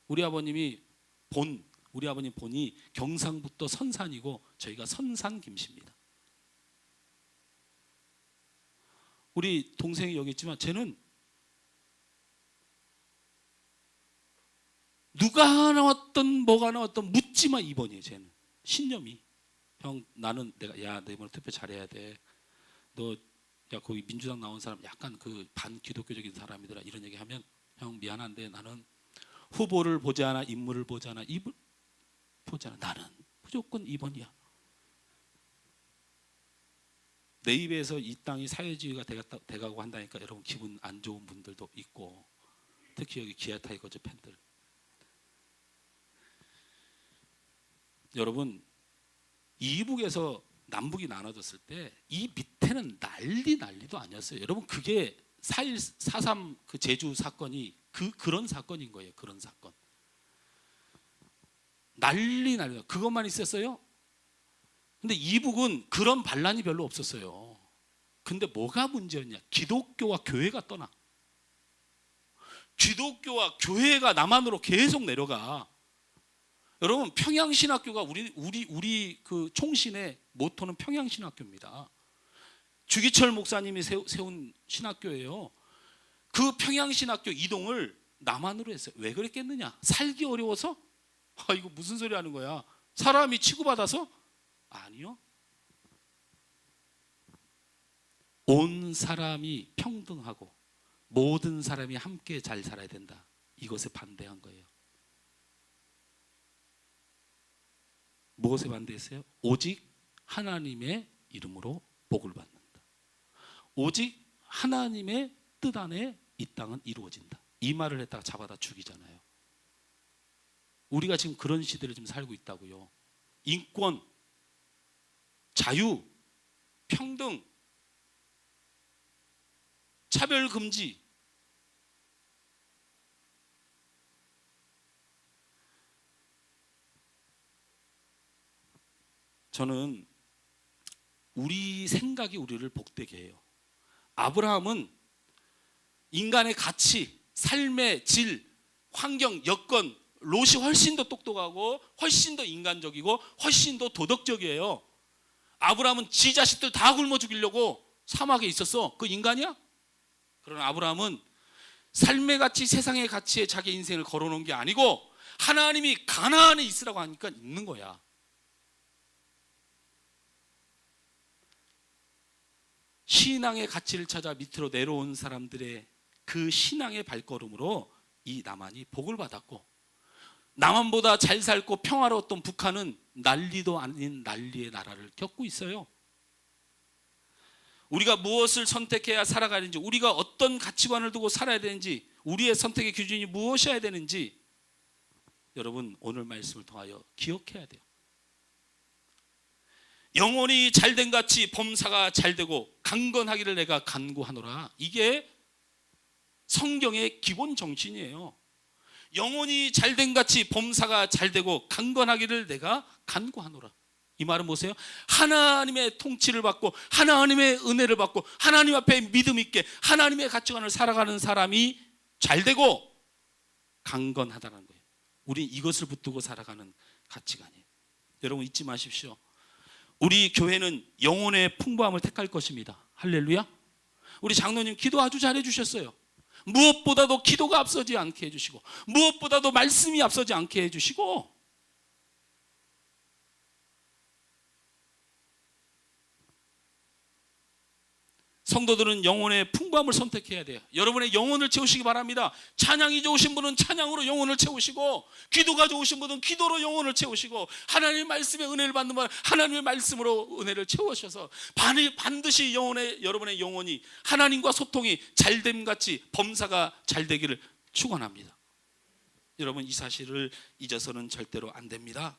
우리 아버님 본이 경상북도 선산이고 저희가 선산 김씨입니다. 우리 동생이 여기 있지만 쟤는 누가 나왔던 뭐가 나왔던 묻지마 2번이에요. 쟤는 신념이 형 나는 내가 너 이번에 투표 잘해야 돼. 너 야 거기 민주당 나온 사람 약간 그 반기독교적인 사람이더라 이런 얘기하면 형 미안한데 나는 후보를 보지 않아 인물을 보지 않아 입을 보지 않아 나는 무조건 2번이야. 내 입에서 이 땅이 사회주의가 돼가고 한다니까 여러분 기분 안 좋은 분들도 있고 특히 여기 기아 타이거즈 팬들 여러분 이북에서 남북이 나눠졌을 때 이 밑에는 난리도 아니었어요. 여러분 그게 4.1, 4.3 그 제주 사건이 그런 사건인 거예요. 그런 사건. 난리 그것만 있었어요. 근데 이북은 그런 반란이 별로 없었어요. 근데 뭐가 문제였냐? 기독교와 교회가 떠나. 기독교와 교회가 남한으로 계속 내려가. 여러분 평양신학교가 우리 그 총신의 모토는 평양신학교입니다. 주기철 목사님이 세운 신학교예요. 그 평양신학교 이동을 남한으로 했어요. 왜 그랬겠느냐? 살기 어려워서? 이거 무슨 소리 하는 거야? 사람이 치고받아서? 아니요. 온 사람이 평등하고 모든 사람이 함께 잘 살아야 된다. 이것에 반대한 거예요. 무엇에 반대했어요? 오직 하나님의 이름으로 복을 받는다. 오직 하나님의 뜻 안에 이 땅은 이루어진다. 이 말을 했다가 잡아다 죽이잖아요. 우리가 지금 그런 시대를 좀 살고 있다고요. 인권, 자유, 평등, 차별 금지. 저는 우리 생각이 우리를 복되게 해요. 아브라함은 인간의 가치, 삶의 질, 환경, 여건, 롯이 훨씬 더 똑똑하고 훨씬 더 인간적이고 훨씬 더 도덕적이에요. 아브라함은 지 자식들 다 굶어 죽이려고 사막에 있었어. 그 인간이야? 그러나 아브라함은 삶의 가치, 세상의 가치에 자기 인생을 걸어놓은 게 아니고 하나님이 가나안에 있으라고 하니까 있는 거야. 신앙의 가치를 찾아 밑으로 내려온 사람들의 그 신앙의 발걸음으로 이 남한이 복을 받았고, 남한보다 잘 살고 평화로웠던 북한은 난리도 아닌 난리의 나라를 겪고 있어요. 우리가 무엇을 선택해야 살아가야 되는지, 우리가 어떤 가치관을 두고 살아야 되는지, 우리의 선택의 기준이 무엇이어야 되는지 여러분 오늘 말씀을 통하여 기억해야 돼요. 영혼이 잘된 같이 범사가 잘되고 강건하기를 내가 간구하노라. 이게 성경의 기본 정신이에요. 영혼이 잘된 같이 범사가 잘되고 강건하기를 내가 간구하노라. 이 말은 뭐세요? 하나님의 통치를 받고 하나님의 은혜를 받고 하나님 앞에 믿음 있게 하나님의 가치관을 살아가는 사람이 잘되고 강건하다는 거예요. 우린 이것을 붙들고 살아가는 가치관이에요. 여러분 잊지 마십시오. 우리 교회는 영혼의 풍부함을 택할 것입니다. 할렐루야. 우리 장로님 기도 아주 잘해 주셨어요. 무엇보다도 기도가 앞서지 않게 해주시고 무엇보다도 말씀이 앞서지 않게 해주시고, 성도들은 영혼의 풍부함을 선택해야 돼요. 여러분의 영혼을 채우시기 바랍니다. 찬양이 좋으신 분은 찬양으로 영혼을 채우시고, 기도가 좋으신 분은 기도로 영혼을 채우시고, 하나님의 말씀에 은혜를 받는 분 하나님의 말씀으로 은혜를 채우셔서 반드시 여러분의 영혼이 하나님과 소통이 잘됨같이 범사가 잘되기를 축원합니다. 여러분 이 사실을 잊어서는 절대로 안 됩니다.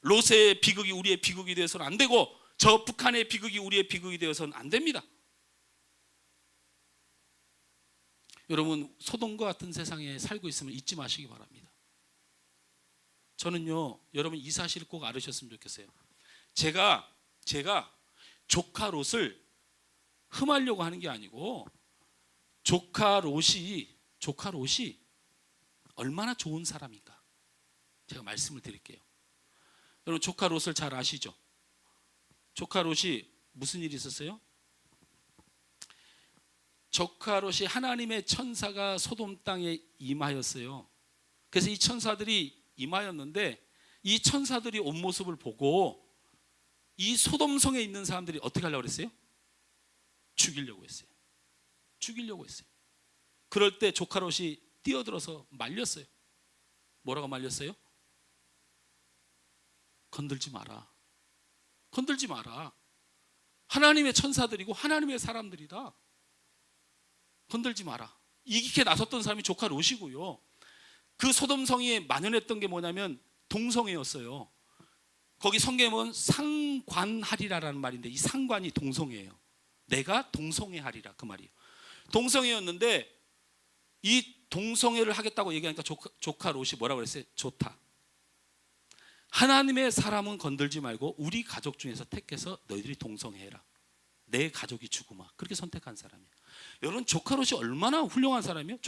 롯의 비극이 우리의 비극이 되어서는 안 되고, 저 북한의 비극이 우리의 비극이 되어서는 안 됩니다. 여러분 소돔과 같은 세상에 살고 있으면 잊지 마시기 바랍니다. 저는요, 여러분 이 사실을 꼭 알으셨으면 좋겠어요. 제가 조카 롯을 흠하려고 하는 게 아니고, 조카 롯이 얼마나 좋은 사람인가 제가 말씀을 드릴게요. 여러분 조카 롯을 잘 아시죠? 조카 롯이 무슨 일이 있었어요? 조카 롯이 하나님의 천사가 소돔 땅에 임하였어요. 그래서 이 천사들이 임하였는데, 이 천사들이 온 모습을 보고 이 소돔성에 있는 사람들이 어떻게 하려고 했어요? 죽이려고 했어요. 그럴 때 조카 롯이 뛰어들어서 말렸어요. 뭐라고 말렸어요? 건들지 마라. 하나님의 천사들이고 하나님의 사람들이다. 건들지 마라. 이기게 나섰던 사람이 조카 롯이고요. 그 소돔성에 만연했던 게 뭐냐면 동성애였어요. 거기 성경에 보면 상관하리라라는 말인데, 이 상관이 동성애예요. 내가 동성애하리라 그 말이에요. 동성애였는데 이 동성애를 하겠다고 얘기하니까 조카 롯이 뭐라고 그랬어요? 좋다. 하나님의 사람은 건들지 말고 우리 가족 중에서 택해서 너희들이 동성애해라. 내 가족이 죽으마. 그렇게 선택한 사람이에요. 여러분 조카 롯이 얼마나 훌륭한 사람이에요?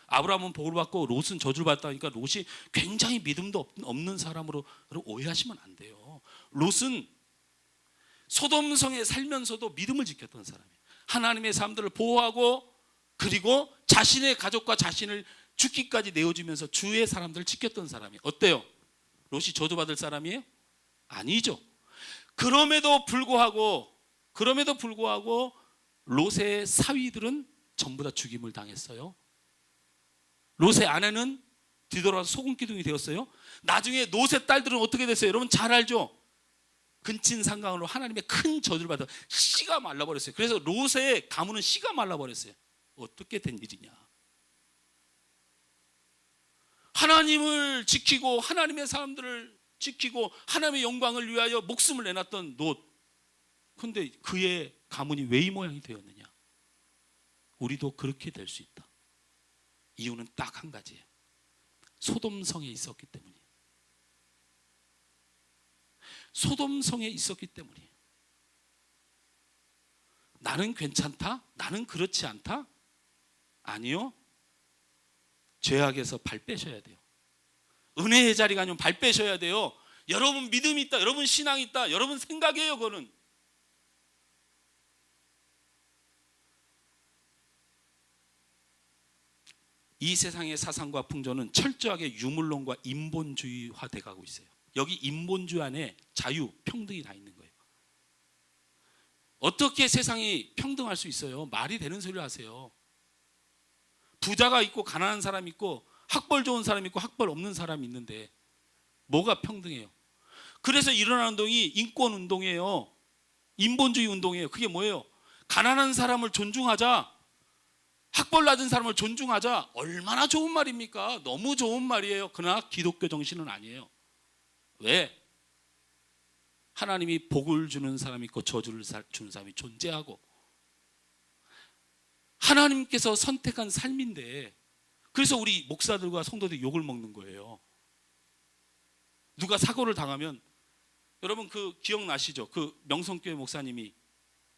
아브라함은 복을 받고 롯은 저주를 받다니까 롯이 굉장히 믿음도 없는 사람으로 오해하시면 안 돼요. 롯은 소돔성에 살면서도 믿음을 지켰던 사람이에요. 하나님의 사람들을 보호하고, 그리고 자신의 가족과 자신을 죽기까지 내어주면서 주의 사람들을 지켰던 사람이에요. 어때요? 롯이 저주받을 사람이에요? 아니죠. 그럼에도 불구하고 롯의 사위들은 전부 다 죽임을 당했어요. 롯의 아내는 뒤돌아서 소금기둥이 되었어요. 나중에 롯의 딸들은 어떻게 됐어요? 여러분 잘 알죠? 근친상간으로 하나님의 큰 저주를 받아 씨가 말라버렸어요. 그래서 롯의 가문은 씨가 말라버렸어요. 어떻게 된 일이냐? 하나님을 지키고 하나님의 사람들을 지키고 하나님의 영광을 위하여 목숨을 내놨던 롯. 그런데 그의 가문이 왜 이 모양이 되었느냐? 우리도 그렇게 될 수 있다. 이유는 딱 한 가지예요. 소돔성에 있었기 때문이에요. 소돔성에 있었기 때문이에요. 나는 괜찮다? 나는 그렇지 않다? 아니요. 죄악에서 발 빼셔야 돼요. 은혜의 자리가 아니면 발 빼셔야 돼요. 여러분 믿음이 있다, 여러분 신앙이 있다, 여러분 생각이에요. 그거는 이 세상의 사상과 풍조는 철저하게 유물론과 인본주의화 돼가고 있어요. 여기 인본주의 안에 자유, 평등이 다 있는 거예요. 어떻게 세상이 평등할 수 있어요? 말이 되는 소리를 하세요. 부자가 있고 가난한 사람이 있고 학벌 좋은 사람이 있고 학벌 없는 사람이 있는데 뭐가 평등해요? 그래서 일어나는 운동이 인권 운동이에요. 인본주의 운동이에요. 그게 뭐예요? 가난한 사람을 존중하자, 학벌 낮은 사람을 존중하자. 얼마나 좋은 말입니까? 너무 좋은 말이에요. 그러나 기독교 정신은 아니에요. 왜? 하나님이 복을 주는 사람이 있고 저주를 주는 사람이 존재하고 하나님께서 선택한 삶인데, 그래서 우리 목사들과 성도들이 욕을 먹는 거예요. 누가 사고를 당하면, 여러분 그 기억나시죠? 그 명성교회 목사님이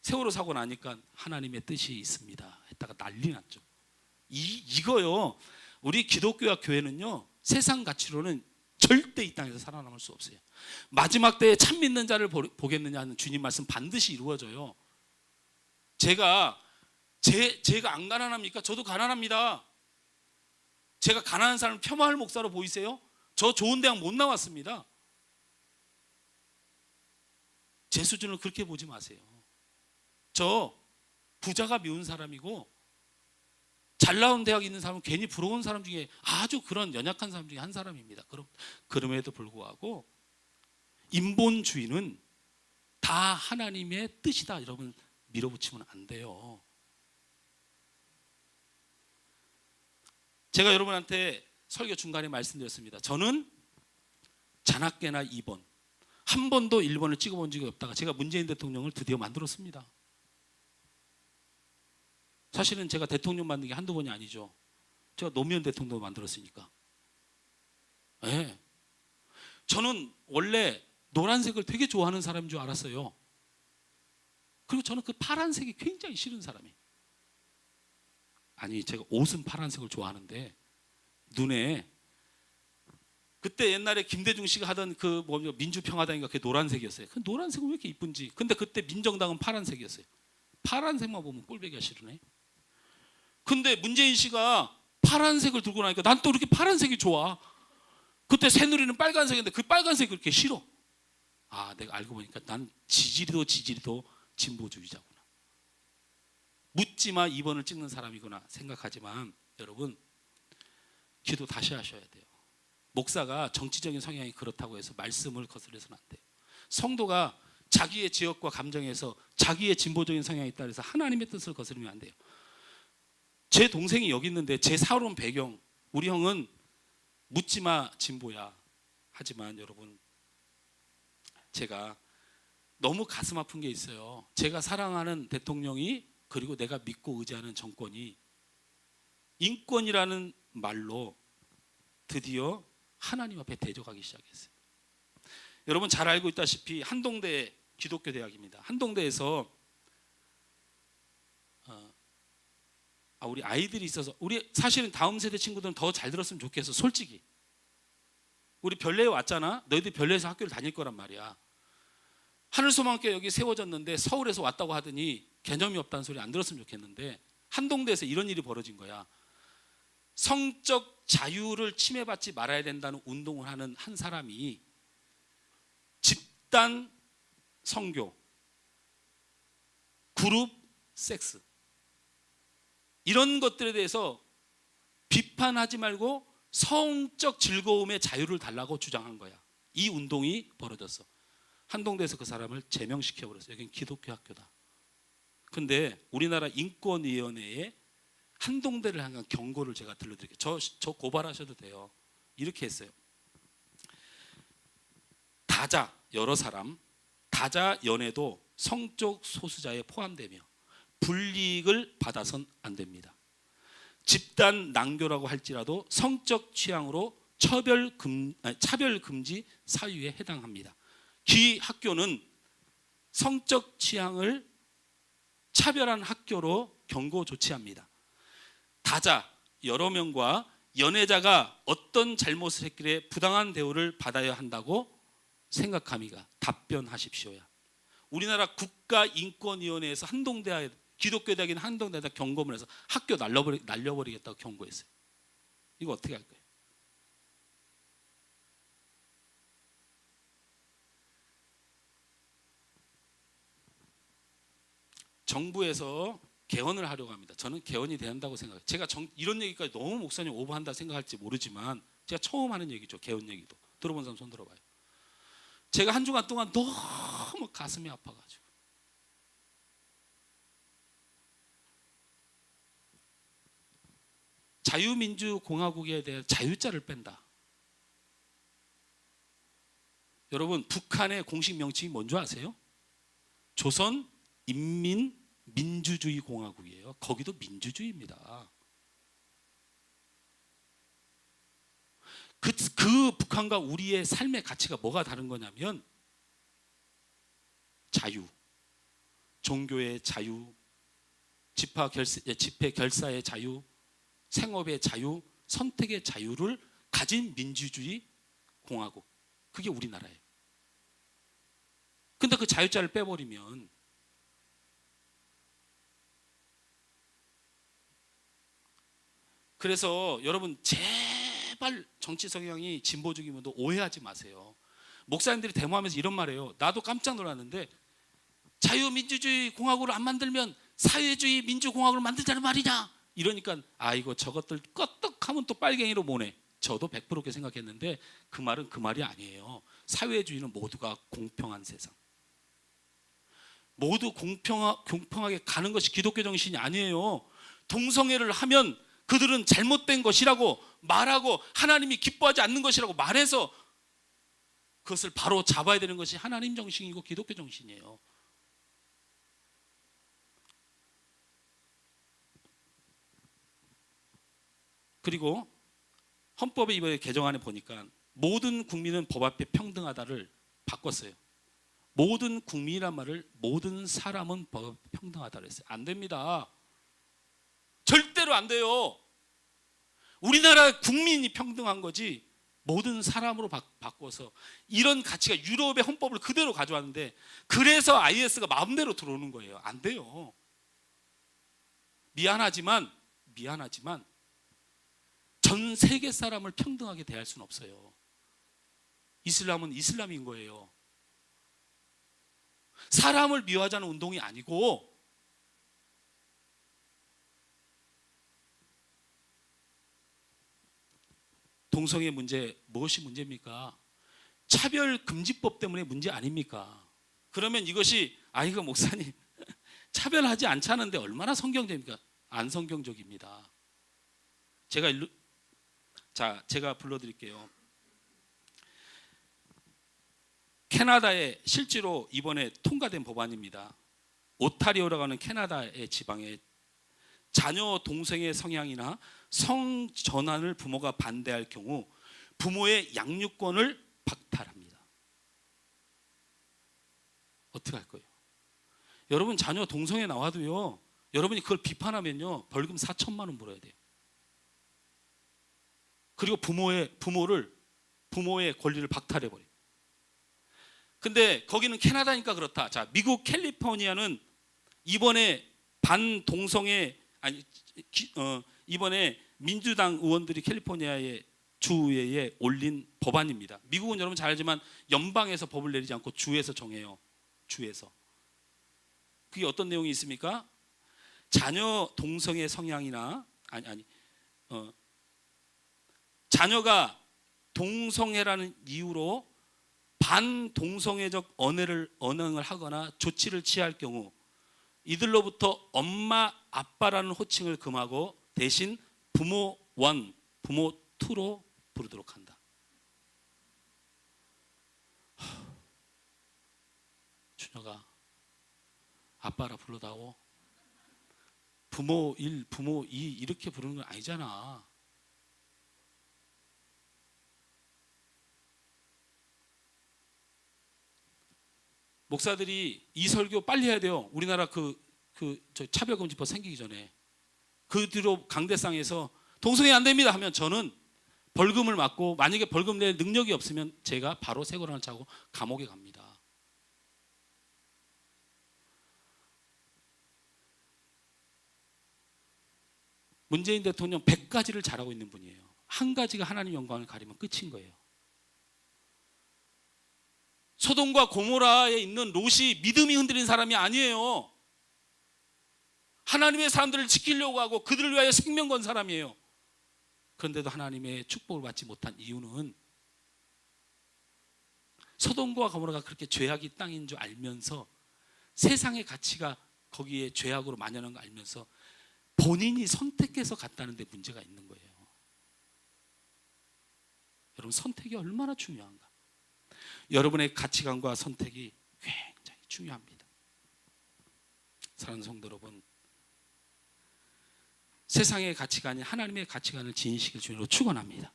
세월호 사고 나니까 하나님의 뜻이 있습니다 했다가 난리 났죠. 이거요. 우리 기독교와 교회는요, 세상 가치로는 절대 이 땅에서 살아남을 수 없어요. 마지막 때에 참 믿는 자를 보겠느냐 하는 주님 말씀 반드시 이루어져요. 제가 안 가난합니까? 저도 가난합니다. 제가 가난한 사람을 폄하할 목사로 보이세요? 저 좋은 대학 못 나왔습니다. 제 수준을 그렇게 보지 마세요. 저 부자가 미운 사람이고 잘 나온 대학에 있는 사람은 괜히 부러운 사람 중에 아주 그런 연약한 사람 중에 한 사람입니다. 그럼에도 불구하고 인본주의는 다 하나님의 뜻이다. 여러분 밀어붙이면 안 돼요. 제가 여러분한테 설교 중간에 말씀드렸습니다. 저는 자나깨나 2번, 한 번도 1번을 찍어본 적이 없다가 제가 문재인 대통령을 드디어 만들었습니다. 사실은 제가 대통령 만든 게 한두 번이 아니죠. 제가 노무현 대통령도 만들었으니까. 네. 저는 원래 노란색을 되게 좋아하는 사람인 줄 알았어요. 그리고 저는 그 파란색이 굉장히 싫은 사람이에요. 아니, 제가 옷은 파란색을 좋아하는데 눈에, 그때 옛날에 김대중 씨가 하던 그 민주평화당인가 그게 노란색이었어요. 그 노란색은 왜 이렇게 이쁜지. 근데 그때 민정당은 파란색이었어요. 파란색만 보면 꼴보기가 싫으네. 근데 문재인 씨가 파란색을 들고 나니까 난 또 이렇게 파란색이 좋아. 그때 새누리는 빨간색인데 그 빨간색이 그렇게 싫어. 아, 내가 알고 보니까 난 지지리도 진보주의자구나. 묻지마 2번을 찍는 사람이구나 생각하지만, 여러분 기도 다시 하셔야 돼요. 목사가 정치적인 성향이 그렇다고 해서 말씀을 거스려서는 안 돼요. 성도가 자기의 지역과 감정에서 자기의 진보적인 성향이 있다 해서 하나님의 뜻을 거스르면 안 돼요. 제 동생이 여기 있는데 제 살아온 배경, 우리 형은 묻지마 진보야. 하지만 여러분, 제가 너무 가슴 아픈 게 있어요. 제가 사랑하는 대통령이, 그리고 내가 믿고 의지하는 정권이 인권이라는 말로 드디어 하나님 앞에 대적하기 시작했어요. 여러분 잘 알고 있다시피 한동대 기독교 대학입니다. 한동대에서 우리 아이들이 있어서, 우리 사실은 다음 세대 친구들은 더 잘 들었으면 좋겠어. 솔직히 우리 별내에 왔잖아. 너희들 별내에서 학교를 다닐 거란 말이야. 하늘소망교회 여기 세워졌는데 서울에서 왔다고 하더니 개념이 없다는 소리 안 들었으면 좋겠는데, 한동대에서 이런 일이 벌어진 거야. 성적 자유를 침해받지 말아야 된다는 운동을 하는 한 사람이 집단 성교, 그룹 섹스, 이런 것들에 대해서 비판하지 말고 성적 즐거움의 자유를 달라고 주장한 거야. 이 운동이 벌어졌어. 한동대에서 그 사람을 제명시켜 버렸어요. 여긴 기독교 학교다. 근데 우리나라 인권위원회에 한동대를 향한 경고를 제가 들려드릴게요. 저 고발하셔도 돼요. 이렇게 했어요. 다자 여러 사람, 다자 연애도 성적 소수자에 포함되며 불이익을 받아선 안 됩니다. 집단 난교라고 할지라도 성적 취향으로 차별 금지 사유에 해당합니다. 기 학교는 성적 취향을 차별한 학교로 경고 조치합니다. 다자 여러 명과 연애자가 어떤 잘못을 했길래 부당한 대우를 받아야 한다고 생각합니까? 답변하십시오야. 우리나라 국가인권위원회에서 한동대학 기독교 대학인 한동대에다 경고를 해서 학교 날려버리겠다고 경고했어요. 이거 어떻게 할 거예요? 정부에서 개헌을 하려고 합니다. 저는 개헌이 돼야 한다고 생각해요. 제가 이런 얘기까지 너무 목사님 오버한다 생각할지 모르지만 제가 처음 하는 얘기죠. 개헌 얘기도. 들어본 사람 손 들어봐요. 제가 한 주간 동안 너무 가슴이 아파가지고 자유민주공화국에 대해 자유자를 뺀다. 여러분 북한의 공식 명칭이 뭔지 아세요? 조선인민민주주의공화국이에요. 거기도 민주주의입니다. 그 북한과 우리의 삶의 가치가 뭐가 다른 거냐면 자유, 종교의 자유, 집회 결사의 자유, 생업의 자유, 선택의 자유를 가진 민주주의 공화국. 그게 우리나라예요. 근데 그 자유자를 빼버리면 그래서 여러분 제발 정치 성향이 진보적이면 오해하지 마세요. 목사님들이 데모하면서 이런 말해요. 나도 깜짝 놀랐는데 자유민주주의 공화국을 안 만들면 사회주의 민주공화국을 만들자는 말이냐 이러니까 이거 저것들 껐떡하면 또 빨갱이로 모네. 저도 100% 그렇게 생각했는데 그 말은 그 말이 아니에요. 사회주의는 모두가 공평한 세상, 모두 공평하게 가는 것이 기독교 정신이 아니에요. 동성애를 하면 그들은 잘못된 것이라고 말하고 하나님이 기뻐하지 않는 것이라고 말해서 그것을 바로 잡아야 되는 것이 하나님 정신이고 기독교 정신이에요. 그리고 헌법에 이번에 개정안에 보니까 모든 국민은 법 앞에 평등하다를 바꿨어요. 모든 국민이란 말을 모든 사람은 법 앞에 평등하다를 했어요. 안 됩니다. 절대로 안 돼요. 우리나라 국민이 평등한 거지 모든 사람으로 바꿔서 이런 가치가 유럽의 헌법을 그대로 가져왔는데 그래서 IS가 마음대로 들어오는 거예요. 안 돼요. 미안하지만 전 세계 사람을 평등하게 대할 수는 없어요. 이슬람은 이슬람인 거예요. 사람을 미워하자는 운동이 아니고 동성애 문제 무엇이 문제입니까? 차별금지법 때문에 문제 아닙니까? 그러면 이것이 이거 목사님 차별하지 않자는데 얼마나 성경적입니까? 안 성경적입니다. 제가 불러드릴게요. 캐나다에 실제로 이번에 통과된 법안입니다. 오타리오라고 하는 캐나다의 지방에 자녀 동성애 성향이나 성전환을 부모가 반대할 경우 부모의 양육권을 박탈합니다. 어떻게 할 거예요? 여러분 자녀 동성애 나와도요, 여러분이 그걸 비판하면요 벌금 4천만 원 물어야 돼요. 그리고 부모의 권리를 박탈해버려요. 근데 거기는 캐나다니까 그렇다. 자, 미국 캘리포니아는 이번에 반동성애 이번에 민주당 의원들이 캘리포니아의 주의회에 올린 법안입니다. 미국은 여러분 잘 알지만 연방에서 법을 내리지 않고 주에서 정해요. 주에서. 그게 어떤 내용이 있습니까? 자녀 동성애 성향이나 자녀가 동성애라는 이유로 반동성애적 언행을 하거나 조치를 취할 경우 이들로부터 엄마, 아빠라는 호칭을 금하고 대신 부모 1, 부모 2로 부르도록 한다. 준혁아, 아빠라 불러다오. 부모 1, 부모 2 이렇게 부르는 건 아니잖아. 목사들이 이 설교 빨리 해야 돼요. 우리나라 저 차별금지법 생기기 전에. 그 뒤로 강대상에서 동성애 안 됩니다 하면 저는 벌금을 맞고, 만약에 벌금 낼 능력이 없으면 제가 바로 세고란을 차고 감옥에 갑니다. 문재인 대통령 100가지를 잘하고 있는 분이에요. 한 가지가 하나님 영광을 가리면 끝인 거예요. 소돔과 고모라에 있는 롯이 믿음이 흔들린 사람이 아니에요. 하나님의 사람들을 지키려고 하고 그들을 위하여 생명 건 사람이에요. 그런데도 하나님의 축복을 받지 못한 이유는 소돔과 고모라가 그렇게 죄악이 땅인 줄 알면서, 세상의 가치가 거기에 죄악으로 만연한 거 알면서 본인이 선택해서 갔다는 데 문제가 있는 거예요. 여러분, 선택이 얼마나 중요한가. 여러분의 가치관과 선택이 굉장히 중요합니다. 사랑하는 성도 여러분, 세상의 가치가 아닌 하나님의 가치관을 지니시길 주님으로 축원합니다.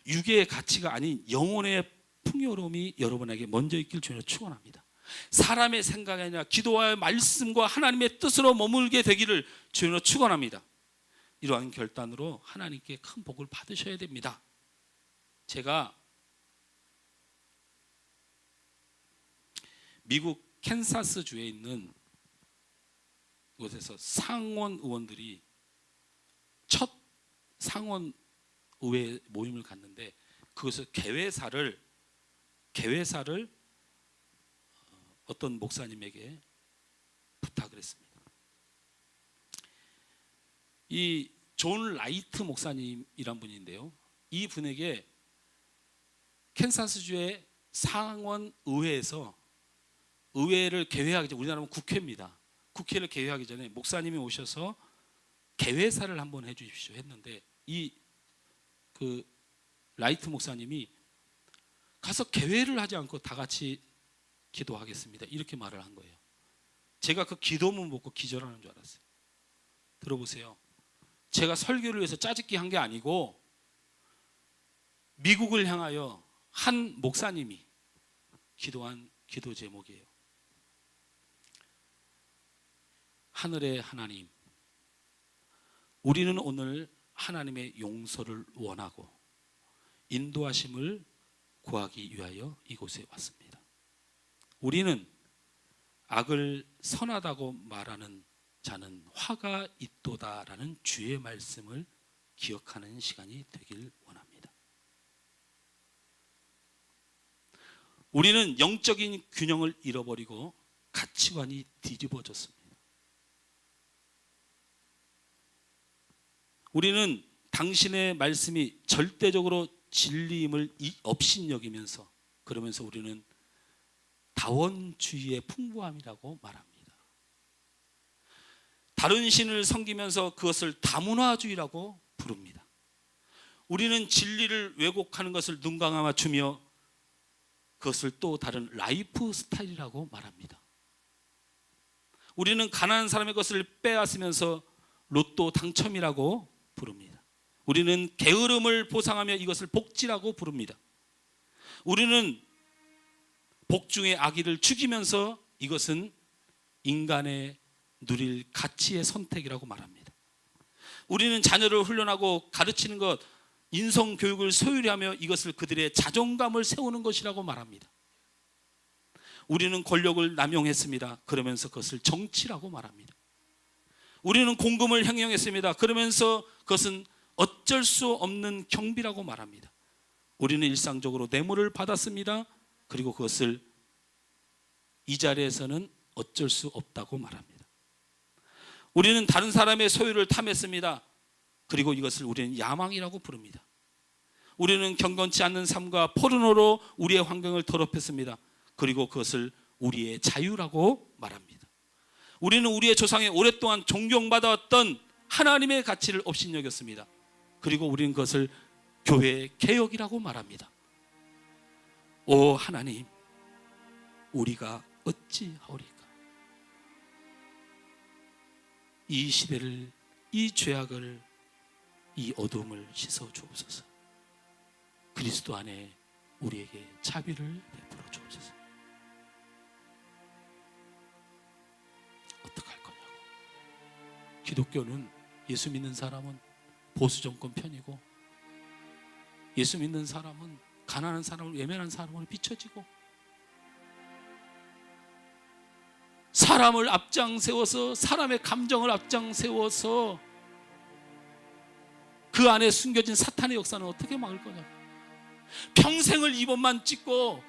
육의 가치가 아닌 영혼의 풍요로움이 여러분에게 먼저 있길 주님으로 축원합니다. 사람의 생각이 아니라 기도와 말씀과 하나님의 뜻으로 머물게 되기를 주님으로 축원합니다. 이러한 결단으로 하나님께 큰 복을 받으셔야 됩니다. 제가 미국 캔사스주에 있는 곳에서 상원 의원들이 첫 상원 의회 모임을 갔는데, 그것을 개회사를 어떤 목사님에게 부탁을 했습니다. 이 존 라이트 목사님이란 분인데요, 이 분에게 캔사스주의 상원 의회에서 의회를 개회하기 전에, 우리나라는 국회입니다. 국회를 개회하기 전에 목사님이 오셔서 개회사를 한번 해주십시오 했는데, 그 라이트 목사님이 가서 개회를 하지 않고 다 같이 기도하겠습니다 이렇게 말을 한 거예요. 제가 그 기도문 보고 기절하는 줄 알았어요. 들어보세요. 제가 설교를 위해서 짜집기 한 게 아니고 미국을 향하여 한 목사님이 기도한 기도 제목이에요. 하늘의 하나님, 우리는 오늘 하나님의 용서를 원하고 인도하심을 구하기 위하여 이곳에 왔습니다. 우리는 악을 선하다고 말하는 자는 화가 있도다라는 주의 말씀을 기억하는 시간이 되길 원합니다. 우리는 영적인 균형을 잃어버리고 가치관이 뒤집어졌습니다. 우리는 당신의 말씀이 절대적으로 진리임을 업신여기면서, 그러면서 우리는 다원주의의 풍부함이라고 말합니다. 다른 신을 섬기면서 그것을 다문화주의라고 부릅니다. 우리는 진리를 왜곡하는 것을 눈 감아 주며 그것을 또 다른 라이프 스타일이라고 말합니다. 우리는 가난한 사람의 것을 빼앗으면서 로또 당첨이라고 부릅니다. 우리는 게으름을 보상하며 이것을 복지라고 부릅니다. 우리는 복중의 악의를 죽이면서 이것은 인간의 누릴 가치의 선택이라고 말합니다. 우리는 자녀를 훈련하고 가르치는 것, 인성교육을 소홀히 하며 이것을 그들의 자존감을 세우는 것이라고 말합니다. 우리는 권력을 남용했습니다. 그러면서 그것을 정치라고 말합니다. 우리는 공금을 횡령했습니다. 그러면서 그것은 어쩔 수 없는 경비라고 말합니다. 우리는 일상적으로 뇌물을 받았습니다. 그리고 그것을 이 자리에서는 어쩔 수 없다고 말합니다. 우리는 다른 사람의 소유를 탐했습니다. 그리고 이것을 우리는 야망이라고 부릅니다. 우리는 경건치 않는 삶과 포르노로 우리의 환경을 더럽혔습니다. 그리고 그것을 우리의 자유라고 말합니다. 우리는 우리의 조상에 오랫동안 존경받아왔던 하나님의 가치를 업신여겼습니다. 그리고 우리는 그것을 교회 개혁이라고 말합니다. 오 하나님, 우리가 어찌하오리까? 이 시대를, 이 죄악을, 이 어둠을 씻어 주옵소서. 그리스도 안에 우리에게 자비를 베풀어 주옵소서. 어떡할 거냐고. 기독교는, 예수 믿는 사람은 보수 정권 편이고, 예수 믿는 사람은 가난한 사람을, 외면한 사람으로 비춰지고, 사람을 앞장세워서, 사람의 감정을 앞장세워서 그 안에 숨겨진 사탄의 역사는 어떻게 막을 거냐고. 평생을 이번만 찍고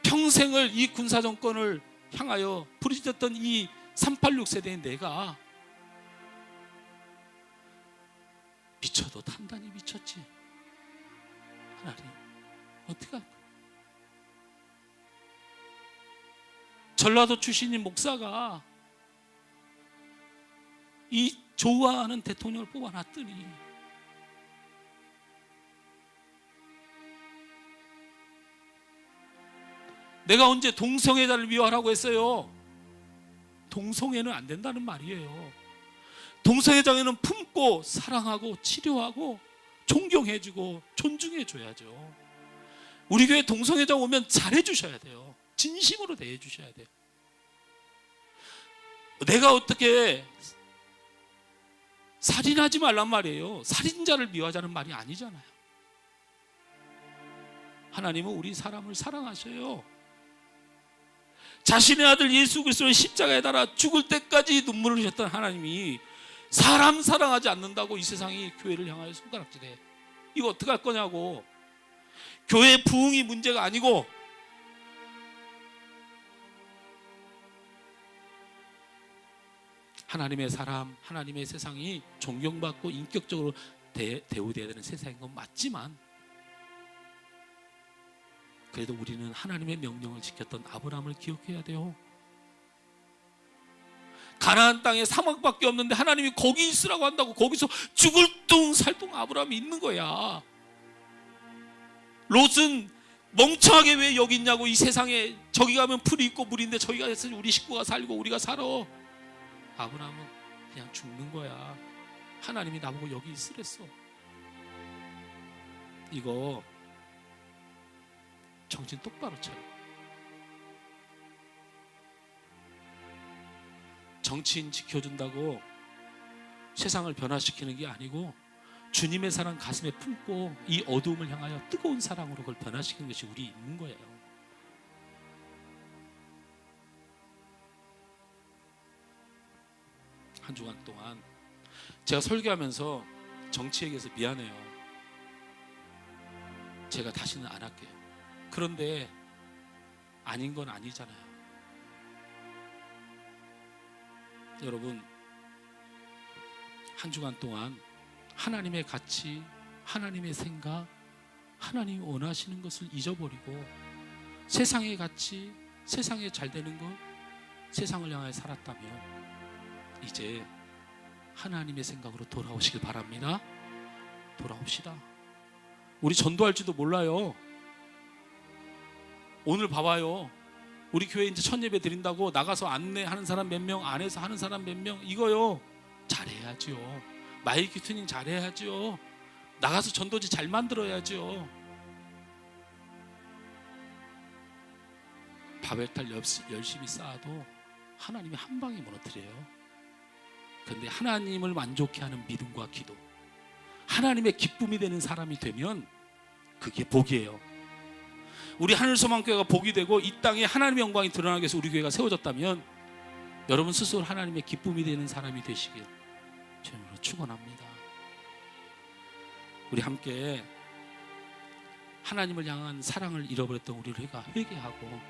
평생을 이 군사정권을 향하여 부르짖었던 이 386 세대의 내가 미쳐도 단단히 미쳤지. 하나님 어떻게 할까? 전라도 출신인 목사가 이 좋아하는 대통령을 뽑아놨더니 내가 언제 동성애자를 미워하라고 했어요? 동성애는 안 된다는 말이에요. 동성애자에는 품고 사랑하고 치료하고 존경해주고 존중해줘야죠. 우리 교회 동성애자 오면 잘해주셔야 돼요. 진심으로 대해주셔야 돼요. 내가 어떻게 살인하지 말란 말이에요. 살인자를 미워하자는 말이 아니잖아요. 하나님은 우리 사람을 사랑하셔요. 자신의 아들 예수 그리스도를 십자가에 달아 죽을 때까지 눈물을 흘렸던 하나님이 사람 사랑하지 않는다고 이 세상이 교회를 향하여 손가락질해. 이거 어떻게 할 거냐고. 교회 부흥이 문제가 아니고 하나님의 사람, 하나님의 세상이 존경받고 인격적으로 대우돼야 되는 세상인 건 맞지만, 그래도 우리는 하나님의 명령을 지켰던 아브라함을 기억해야 돼요. 가나안 땅에 사막밖에 없는데 하나님이 거기 있으라고 한다고 거기서 죽을 둥 살 둥 아브라함이 있는 거야. 롯은 멍청하게 왜 여기 있냐고. 이 세상에 저기 가면 풀이 있고 물인데 저기 가서 우리 식구가 살고 우리가 살아. 아브라함은 그냥 죽는 거야. 하나님이 나보고 여기 있으랬어. 이거 정신 똑바로 차려. 정치인 지켜준다고 세상을 변화시키는 게 아니고 주님의 사랑 가슴에 품고 이 어두움을 향하여 뜨거운 사랑으로 그걸 변화시키는 것이 우리 있는 거예요. 한 주간 동안 제가 설교하면서 정치 얘기해서 미안해요. 제가 다시는 안 할게요. 그런데 아닌 건 아니잖아요. 여러분, 한 주간 동안 하나님의 가치, 하나님의 생각, 하나님이 원하시는 것을 잊어버리고 세상의 가치, 세상에 잘 되는 것, 세상을 향하여 살았다면 이제 하나님의 생각으로 돌아오시길 바랍니다. 돌아옵시다. 우리 전도할지도 몰라요. 오늘 봐봐요. 우리 교회 이제 첫 예배 드린다고 나가서 안내하는 사람 몇 명, 안에서 하는 사람 몇 명, 이거요 잘해야지요. 마이크 튜닝 잘해야지요. 나가서 전도지 잘 만들어야지요. 바벨탑 열심히 쌓아도 하나님이 한 방에 무너뜨려요. 그런데 하나님을 만족해 하는 믿음과 기도, 하나님의 기쁨이 되는 사람이 되면 그게 복이에요. 우리 하늘소망교회가 복이 되고 이 땅에 하나님의 영광이 드러나기 위해서 우리 교회가 세워졌다면 여러분 스스로 하나님의 기쁨이 되는 사람이 되시길 주님으로 축원합니다. 우리 함께 하나님을 향한 사랑을 잃어버렸던 우리를 회개하고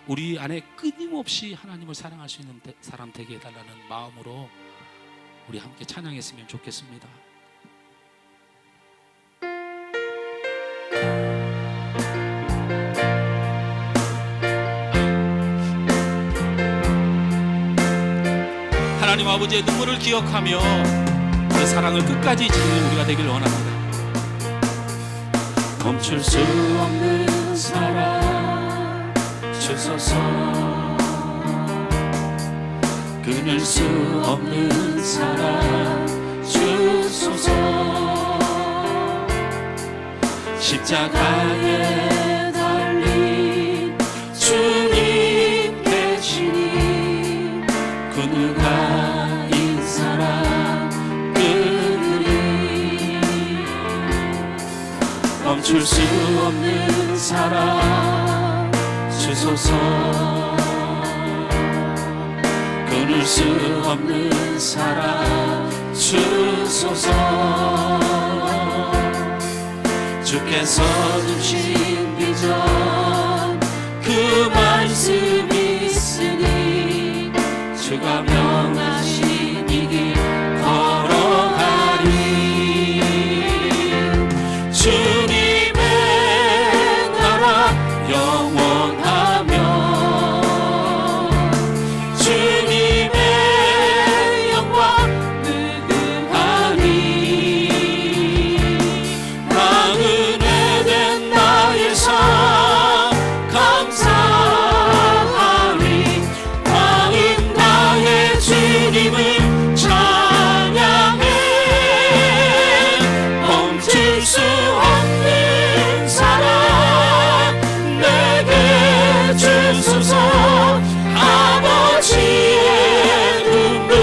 우리 안에 끊임없이 하나님을 사랑할 수 있는 사람 되게 해달라는 마음으로 우리 함께 찬양했으면 좋겠습니다. 하나님 아버지의 눈물을 기억하며 그 사랑을 끝까지 지키는 우리가 되길 원합니다. 멈출 수 없는 사랑 주소서 끊을 수 없는 사랑 주소서 십자가에 달린 주님 계시니 그 누가 이 사랑 끊으리 멈출 수 없는 사랑 주소서 끊을 수 없는 사랑 주소서 주께서 주신 비전 그 말씀이 있으니 주가 명하신 이 길 걸어가리 주님의 나라 영원하며 주님의 영광 무궁하리 나 은혜된 나의 삶 감사하리 다음 나의 주님을 찬양해 멈출 수 없는 사랑 내게 주소서 아버지의 눈물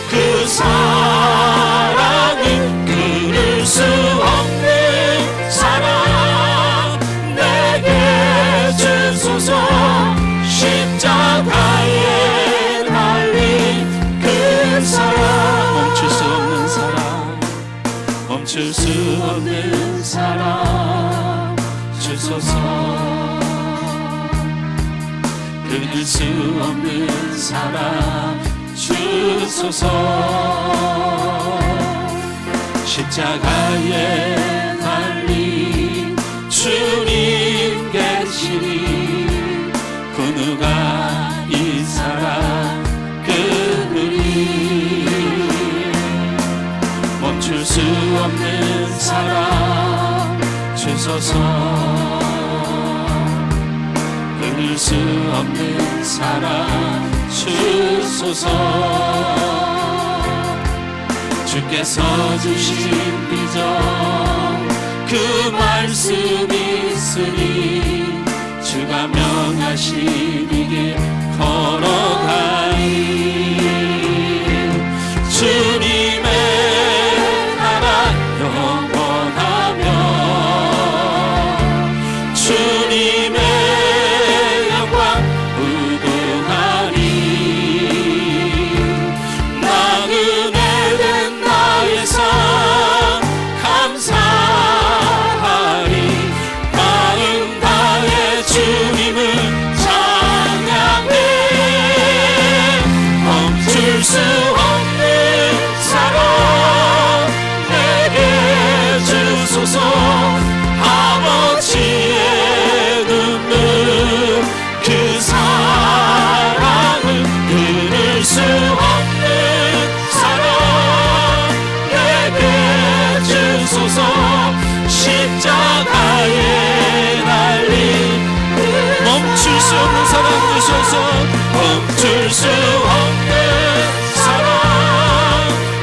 그 사랑은 끊을 수 없는 사랑 내게 주소서 십자가에 달린 그 사랑 멈출 수 없는 사랑 멈출 수 없는 사랑 주소서 끊을 수 없는 사랑 주소서 십자가에 달린 주님 계시니 그 누가 이 사랑 끊으리 멈출 수 없는 사랑 주소서 끊을 수 없는 사랑 주소서 주께서 주신 비전 그 말씀이 있으니 주가 명하신 이 길 걸어가리 주님의 나라 영원하며 주님의 영광 무궁하리 나 은혜된 나의 삶 감사하리 마음 다해 주님을 찬양해 멈출 수 없는 사랑 내게 주소서 아버지의 눈물 그 사랑을 끊을 수 없는 사랑 내게 주소서 십자가에 달린 멈출 수 없는 사랑 주소서 멈출 수 없는 사랑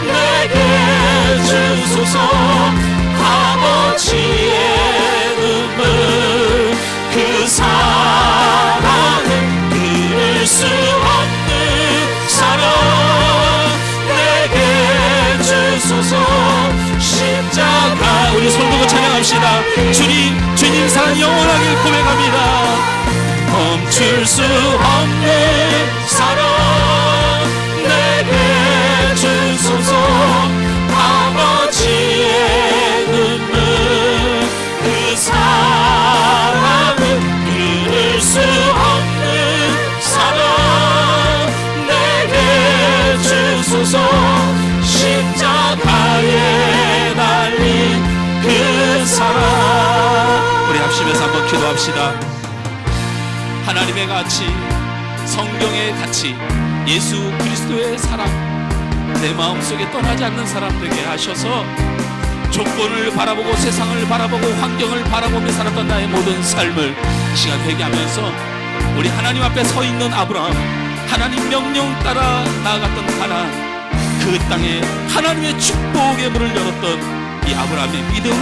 내게 주소서 아버지의 눈물 그 사랑은 끊을 수 없는 사랑 내게 주소서 십자가 우리 손 들고 찬양합시다 주님 사랑 영원하게 고백합니다 멈출 수 없는 사랑 내게 주소서 아버지의 눈물 그 사랑은 끊을 수 없는 사랑 내게 주소서 십자가에 달린 그 사랑 우리 합심해서 한번 기도합시다 하나님의 가치 성경의 가치 예수 그리스도의 사랑 내 마음속에 떠나지 않는 사람 되게 하셔서 조건을 바라보고 세상을 바라보고 환경을 바라보며 살았던 나의 모든 삶을 이 시간 회개하면서 우리 하나님 앞에 서 있는 아브라함, 하나님 명령 따라 나아갔던 가나안, 그 땅에 하나님의 축복의 문을 열었던 이 아브라함의 믿음,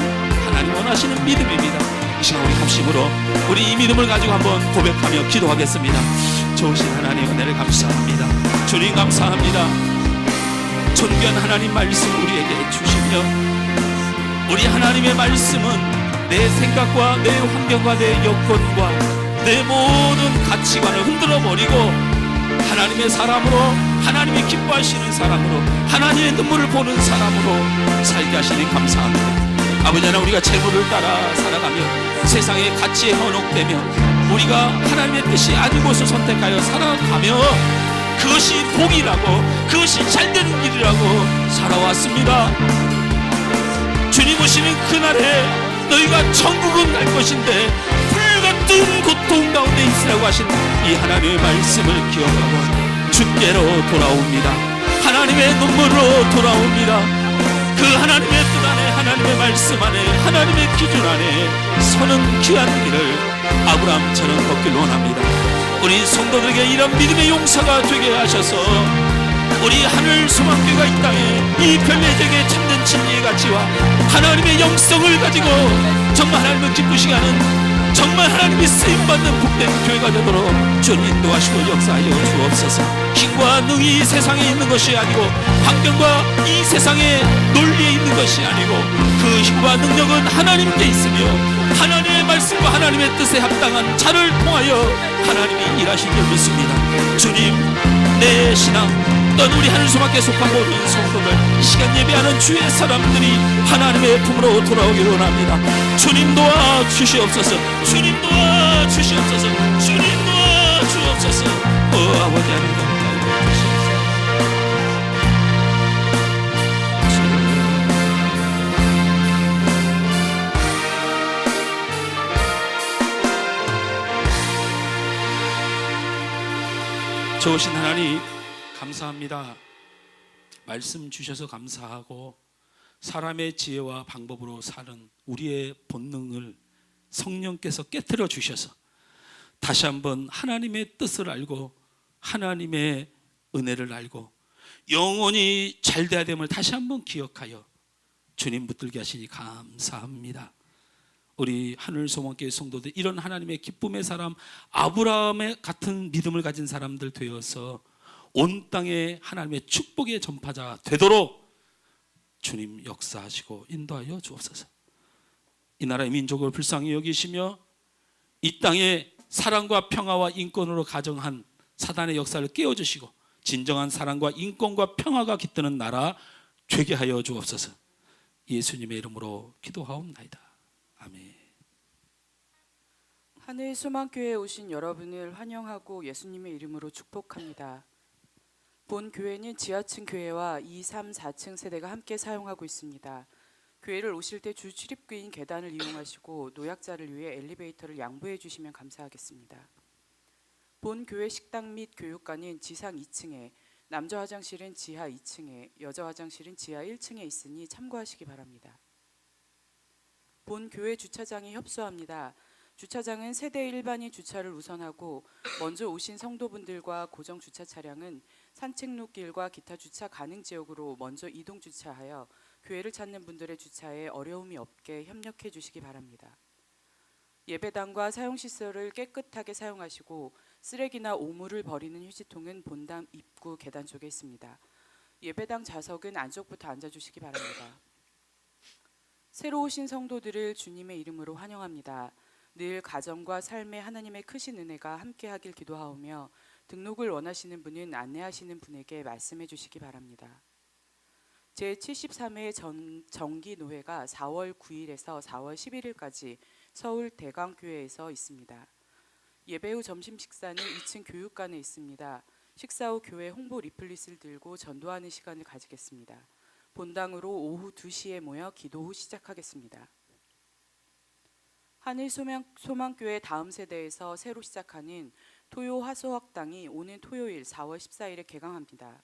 하나님 원하시는 믿음입니다. 이 시간 우리 합심으로 우리 이 믿음을 가지고 한번 고백하며 기도하겠습니다. 좋으신 하나님 은혜를 감사합니다. 주님 감사합니다. 존귀한 하나님 말씀 우리에게 주시며, 우리 하나님의 말씀은 내 생각과 내 환경과 내 여건과 내 모든 가치관을 흔들어 버리고 하나님의 사람으로, 하나님이 기뻐하시는 사람으로, 하나님의 눈물을 보는 사람으로 살게 하시니 감사합니다. 아버지 하나님, 우리가 재물을 따라 살아가며 세상의 가치에 현혹되며 우리가 하나님의 뜻이 아닌 곳을 선택하여 살아가며 그것이 복이라고, 그것이 잘되는 길이라고 살아왔습니다. 주님 오시는 그날에 너희가 천국은 갈 것인데 불같은 고통 가운데 있으라고 하신 이 하나님의 말씀을 기억하고 주께로 돌아옵니다. 하나님의 눈물로 돌아옵니다. 그 하나님의 뜻 안에, 하나님의 말씀 안에, 하나님의 기준 안에 서는 귀한 길을 아브라함처럼 걷길 원합니다. 우리 성도들에게 이런 믿음의 용사가 되게 하셔서 우리 하늘 소망교회가 이 땅에 이 별내적의 참된 진리의 가치와 하나님의 영성을 가지고 정말 하나님을 기쁘시게 하는, 정말 하나님이 쓰임받는 복된 교회가 되도록 주님 인도하시고 역사하여 주옵소서. 힘과 능이 이 세상에 있는 것이 아니고 환경과 이 세상의 논리에 있는 것이 아니고 그 힘과 능력은 하나님께 있으며 하나님의 말씀과 하나님의 뜻에 합당한 자를 통하여 하나님이 일하신 줄 믿습니다. 주님, 내 신앙 떤 우리 하늘소망교회 속한 모든 성도들, 시간 예배하는 주의 사람들이 하나님의 품으로 돌아오기를 원합니다. 주님 도와 주시옵소서. 주님 도와 주시옵소서. 주님 도와 주옵소서. 아버지 하나님, 좋으신 하나님 감사합니다. 말씀 주셔서 감사하고 사람의 지혜와 방법으로 사는 우리의 본능을 성령께서 깨트려 주셔서 다시 한번 하나님의 뜻을 알고 하나님의 은혜를 알고 영원히 잘돼야 됨을 다시 한번 기억하여 주님 붙들게 하시니 감사합니다. 우리 하늘소망교회 성도들, 이런 하나님의 기쁨의 사람, 아브라함의 같은 믿음을 가진 사람들 되어서 온 땅에 하나님의 축복의 전파자 되도록 주님 역사하시고 인도하여 주옵소서. 이 나라의 민족을 불쌍히 여기시며 이 땅에 사랑과 평화와 인권으로 가정한 사단의 역사를 깨워주시고 진정한 사랑과 인권과 평화가 깃드는 나라 되게 하여 주옵소서. 예수님의 이름으로 기도하옵나이다. 아멘. 하늘소망교회에 오신 여러분을 환영하고 예수님의 이름으로 축복합니다. 본 교회는 지하층 교회와 2, 3, 4층 세대가 함께 사용하고 있습니다. 교회를 오실 때 주 출입구인 계단을 이용하시고 노약자를 위해 엘리베이터를 양보해 주시면 감사하겠습니다. 본 교회 식당 및 교육관은 지상 2층에, 남자 화장실은 지하 2층에, 여자 화장실은 지하 1층에 있으니 참고하시기 바랍니다. 본 교회 주차장이 협소합니다. 주차장은 세대 일반인 주차를 우선하고 먼저 오신 성도분들과 고정 주차 차량은 산책로길과 기타 주차 가능 지역으로 먼저 이동 주차하여 교회를 찾는 분들의 주차에 어려움이 없게 협력해 주시기 바랍니다. 예배당과 사용시설을 깨끗하게 사용하시고 쓰레기나 오물을 버리는 휴지통은 본당 입구 계단 쪽에 있습니다. 예배당 좌석은 안쪽부터 앉아주시기 바랍니다. 새로 오신 성도들을 주님의 이름으로 환영합니다. 늘 가정과 삶에 하나님의 크신 은혜가 함께하길 기도하오며 등록을 원하시는 분은 안내하시는 분에게 말씀해 주시기 바랍니다. 제73회 정기노회가 4월 9일에서 4월 11일까지 서울 대강교회에서 있습니다. 예배 후 점심 식사는 2층 교육관에 있습니다. 식사 후 교회 홍보 리플릿을 들고 전도하는 시간을 가지겠습니다. 본당으로 오후 2시에 모여 기도 후 시작하겠습니다. 하늘소망교회 다음 세대에서 새로 시작하는 토요 화소학당이 오는 토요일 4월 14일에 개강합니다.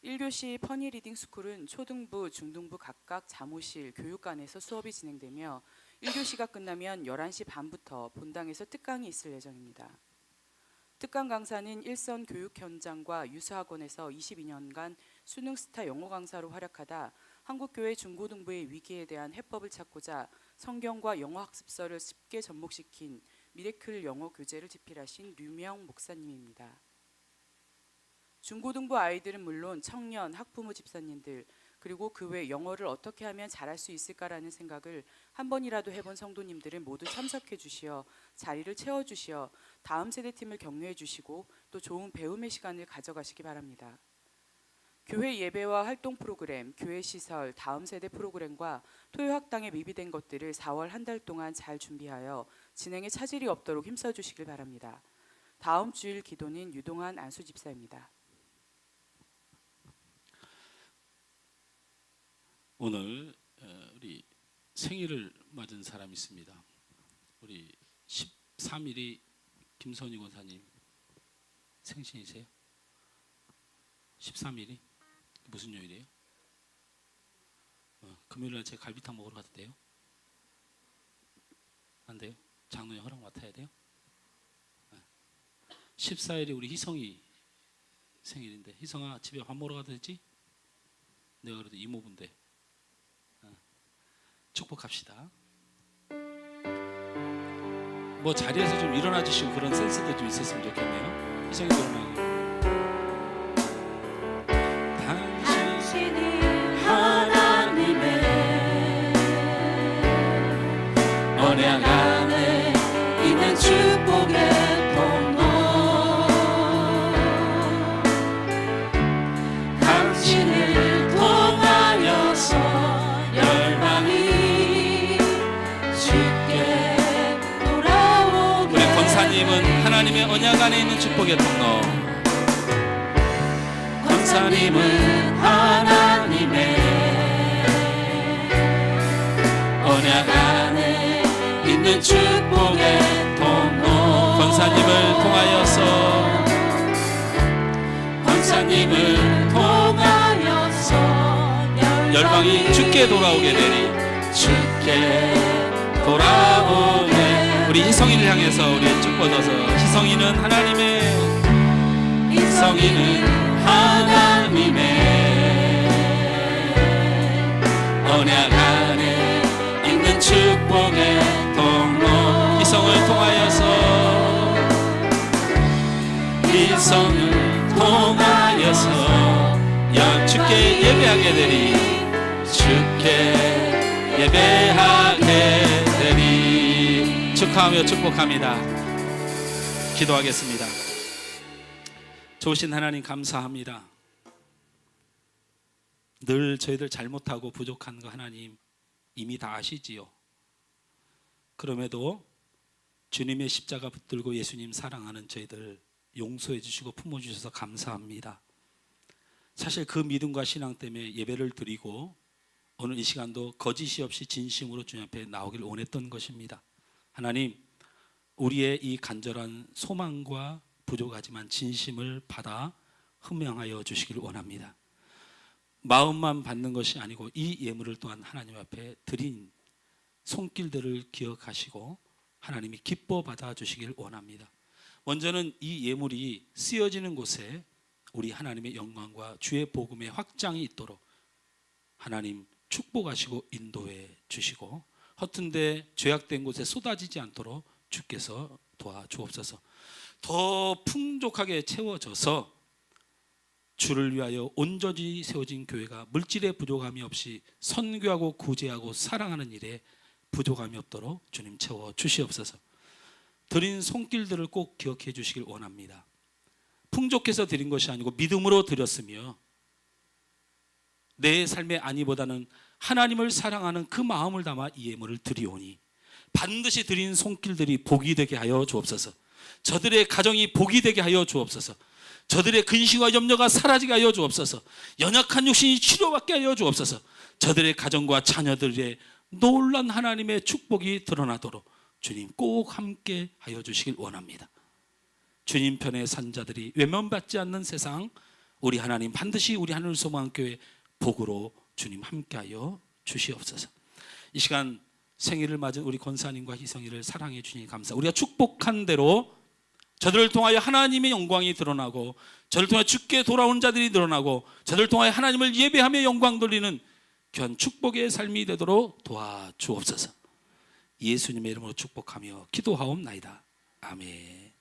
1교시 퍼니 리딩 스쿨은 초등부, 중등부 각각 자모실, 교육관에서 수업이 진행되며 1교시가 끝나면 11시 반부터 본당에서 특강이 있을 예정입니다. 특강 강사는 일선 교육 현장과 유수학원에서 22년간 수능 스타 영어 강사로 활약하다 한국교회 중고등부의 위기에 대한 해법을 찾고자 성경과 영어 학습서를 쉽게 접목시킨 미래클 영어 교재를 집필하신 류명 목사님입니다. 중고등부 아이들은 물론 청년, 학부모 집사님들 그리고 그 외 영어를 어떻게 하면 잘할 수 있을까라는 생각을 한 번이라도 해본 성도님들은 모두 참석해 주시어 자리를 채워주시어 다음 세대 팀을 격려해 주시고 또 좋은 배움의 시간을 가져가시기 바랍니다. 교회 예배와 활동 프로그램, 교회 시설, 다음 세대 프로그램과 토요학당에 미비된 것들을 4월 한 달 동안 잘 준비하여 진행에 차질이 없도록 힘써 주시길 바랍니다. 다음 주일 기도는 유동환 안수 집사입니다. 오늘 우리 생일을 맞은 사람이 있습니다. 우리 13일이 김선희 권사님 생신이세요? 13일이 무슨 요일이에요? 금요일날 제가 갈비탕 먹으러 가도 돼요? 안 돼요? 장로님 허락 맡아야 돼요? 14일이 우리 희성이 생일인데 희성아 집에 밥 먹으러 가도 되지? 내가 그래도 이모부인데 축복합시다. 뭐 자리에서 좀 일어나 주시고 그런 센스도 좀 있었으면 좋겠네요. 희성이도 일어나고. 당신이 하나님의 언약 안에 있는 축복의 통로 당신을 통하여서 열방이 주께 돌아오게 우리 권사님은 하나님의 언약 안에 있는 축복의 통로. 권사님은 하나님의 언약 안에 있는 축복의 통로 권사님을 통하여서 권사님을 통하여서 열방이 주께 돌아오게 되리. 주께 돌아오게 우리 희성이를 향해서 우리 쭉 뻗어서 희성이는 하나님의 희성이는 하나님의 언약 안에 있는 축복의 통로 희성을 통하여서 희성을 통하여서 주께 예배하게 되리. 주께 예배하게 되리. 축하하며 축복합니다. 기도하겠습니다. 좋으신 하나님 감사합니다. 늘 저희들 잘못하고 부족한 거 하나님 이미 다 아시지요. 그럼에도 주님의 십자가 붙들고 예수님 사랑하는 저희들 용서해 주시고 품어 주셔서 감사합니다. 사실 그 믿음과 신앙 때문에 예배를 드리고 오늘 이 시간도 거짓이 없이 진심으로 주님 앞에 나오길 원했던 것입니다. 하나님, 우리의 이 간절한 소망과 부족하지만 진심을 받아 흠명하여 주시길 원합니다. 마음만 받는 것이 아니고 이 예물을 또한 하나님 앞에 드린 손길들을 기억하시고 하나님이 기뻐 받아 주시길 원합니다. 먼저는 이 예물이 쓰여지는 곳에 우리 하나님의 영광과 주의 복음의 확장이 있도록 하나님 축복하시고 인도해 주시고 허튼데 죄악된 곳에 쏟아지지 않도록 주께서 도와주옵소서. 더 풍족하게 채워져서 주를 위하여 온전히 세워진 교회가 물질의 부족함이 없이 선교하고 구제하고 사랑하는 일에 부족함이 없도록 주님 채워 주시옵소서. 드린 손길들을 꼭 기억해 주시길 원합니다. 풍족해서 드린 것이 아니고 믿음으로 드렸으며 내 삶의 안위보다는 하나님을 사랑하는 그 마음을 담아 이 예물을 드리오니 반드시 드린 손길들이 복이 되게 하여 주옵소서. 저들의 가정이 복이 되게 하여 주옵소서. 저들의 근심과 염려가 사라지게 하여 주옵소서. 연약한 육신이 치료받게 하여 주옵소서. 저들의 가정과 자녀들의 놀란 하나님의 축복이 드러나도록 주님 꼭 함께 하여 주시길 원합니다. 주님 편에 산 자들이 외면받지 않는 세상, 우리 하나님 반드시 우리 하늘 소망교회 복으로 주님 함께하여 주시옵소서. 이 시간 생일을 맞은 우리 권사님과 희성이를 사랑해 주시니 감사. 우리가 축복한 대로 저들을 통하여 하나님의 영광이 드러나고, 저들을 통하여 주께 돌아온 자들이 드러나고, 저들을 통하여 하나님을 예배하며 영광 돌리는 귀한 축복의 삶이 되도록 도와주옵소서. 예수님의 이름으로 축복하며 기도하옵나이다. 아멘.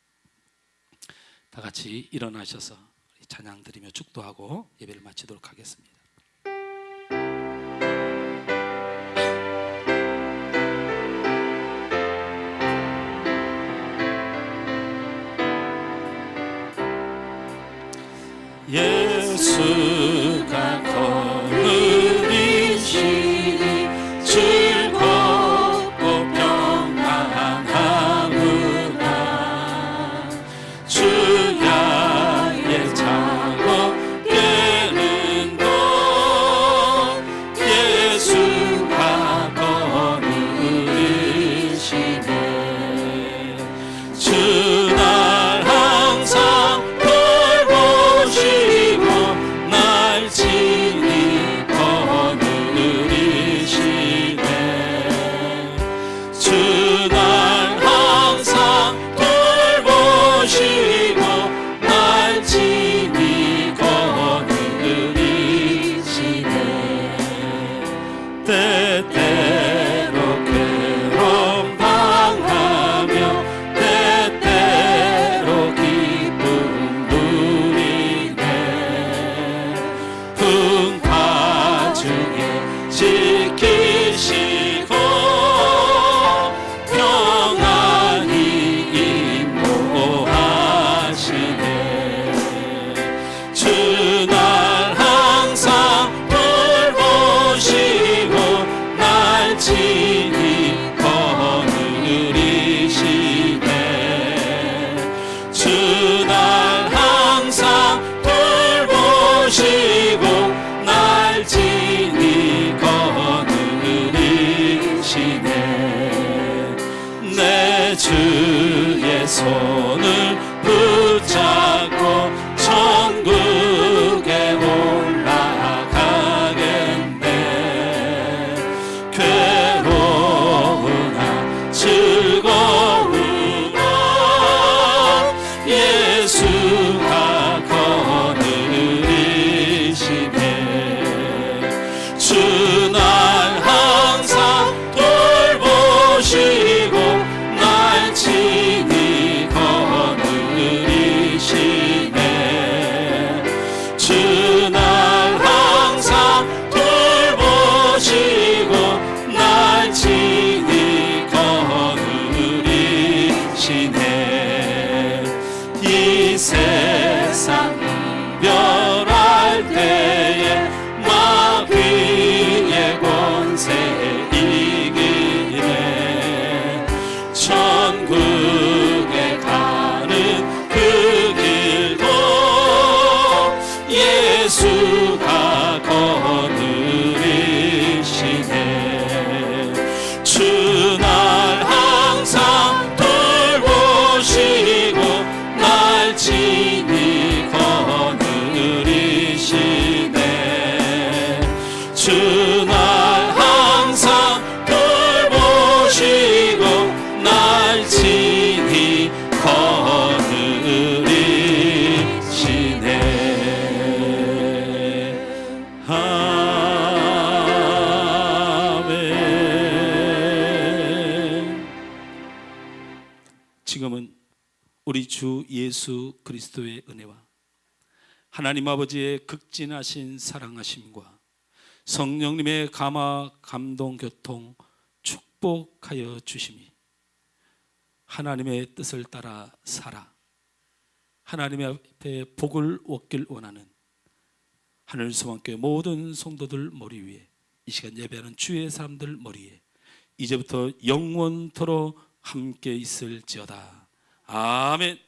다 같이 일어나셔서 찬양 드리며 축도하고 예배를 마치도록 하겠습니다. 예수가 거느리시니 즐겁고 평안하구나. 주야의 작업 깨는 것 예수가 거느리시네. 주날 항상 날 친히 거느리시네. 주날 항상 돌보시고 날 친히 거느리시네. 때때로 괴로움 당하며 때때로 기쁨 누리네. 풍파 중에 지키시고 평안히 인도하시네. 주날 항상 돌보시고 날 친히 거느리시네. 주날 항상 돌보시고 날 친히 거느리시네. 내 주의 손을 붙잡고 천국에 올라가겠네. 괴로우나 즐거우나 예수가 거느리시네. 주날 항상 돌보시고 날 친히 거느리시네. 주날 항상 돌보시고 날 친히 거느리시네. 이 세상 이별할 때에 마귀의 권세 이기네. 천국에 가는 그 길도 예수가 거느리시네. 주날 항상 돌보시고 날 친히 거느리시네. 주날 항상 돌보시고 날 친히 거느리시네. 아멘. 지금은 우리 주 예수 그리스도의 은혜와 하나님 아버지의 극진하신 사랑하심과 성령님의 감화 감동 교통 축복하여 주심이 하나님의 뜻을 따라 살아 하나님의 앞에 복을 얻길 원하는 하늘 소망교회 모든 성도들 머리 위에, 이 시간 예배하는 주의 사람들 머리에 이제부터 영원토록 함께 있을지어다. 아멘.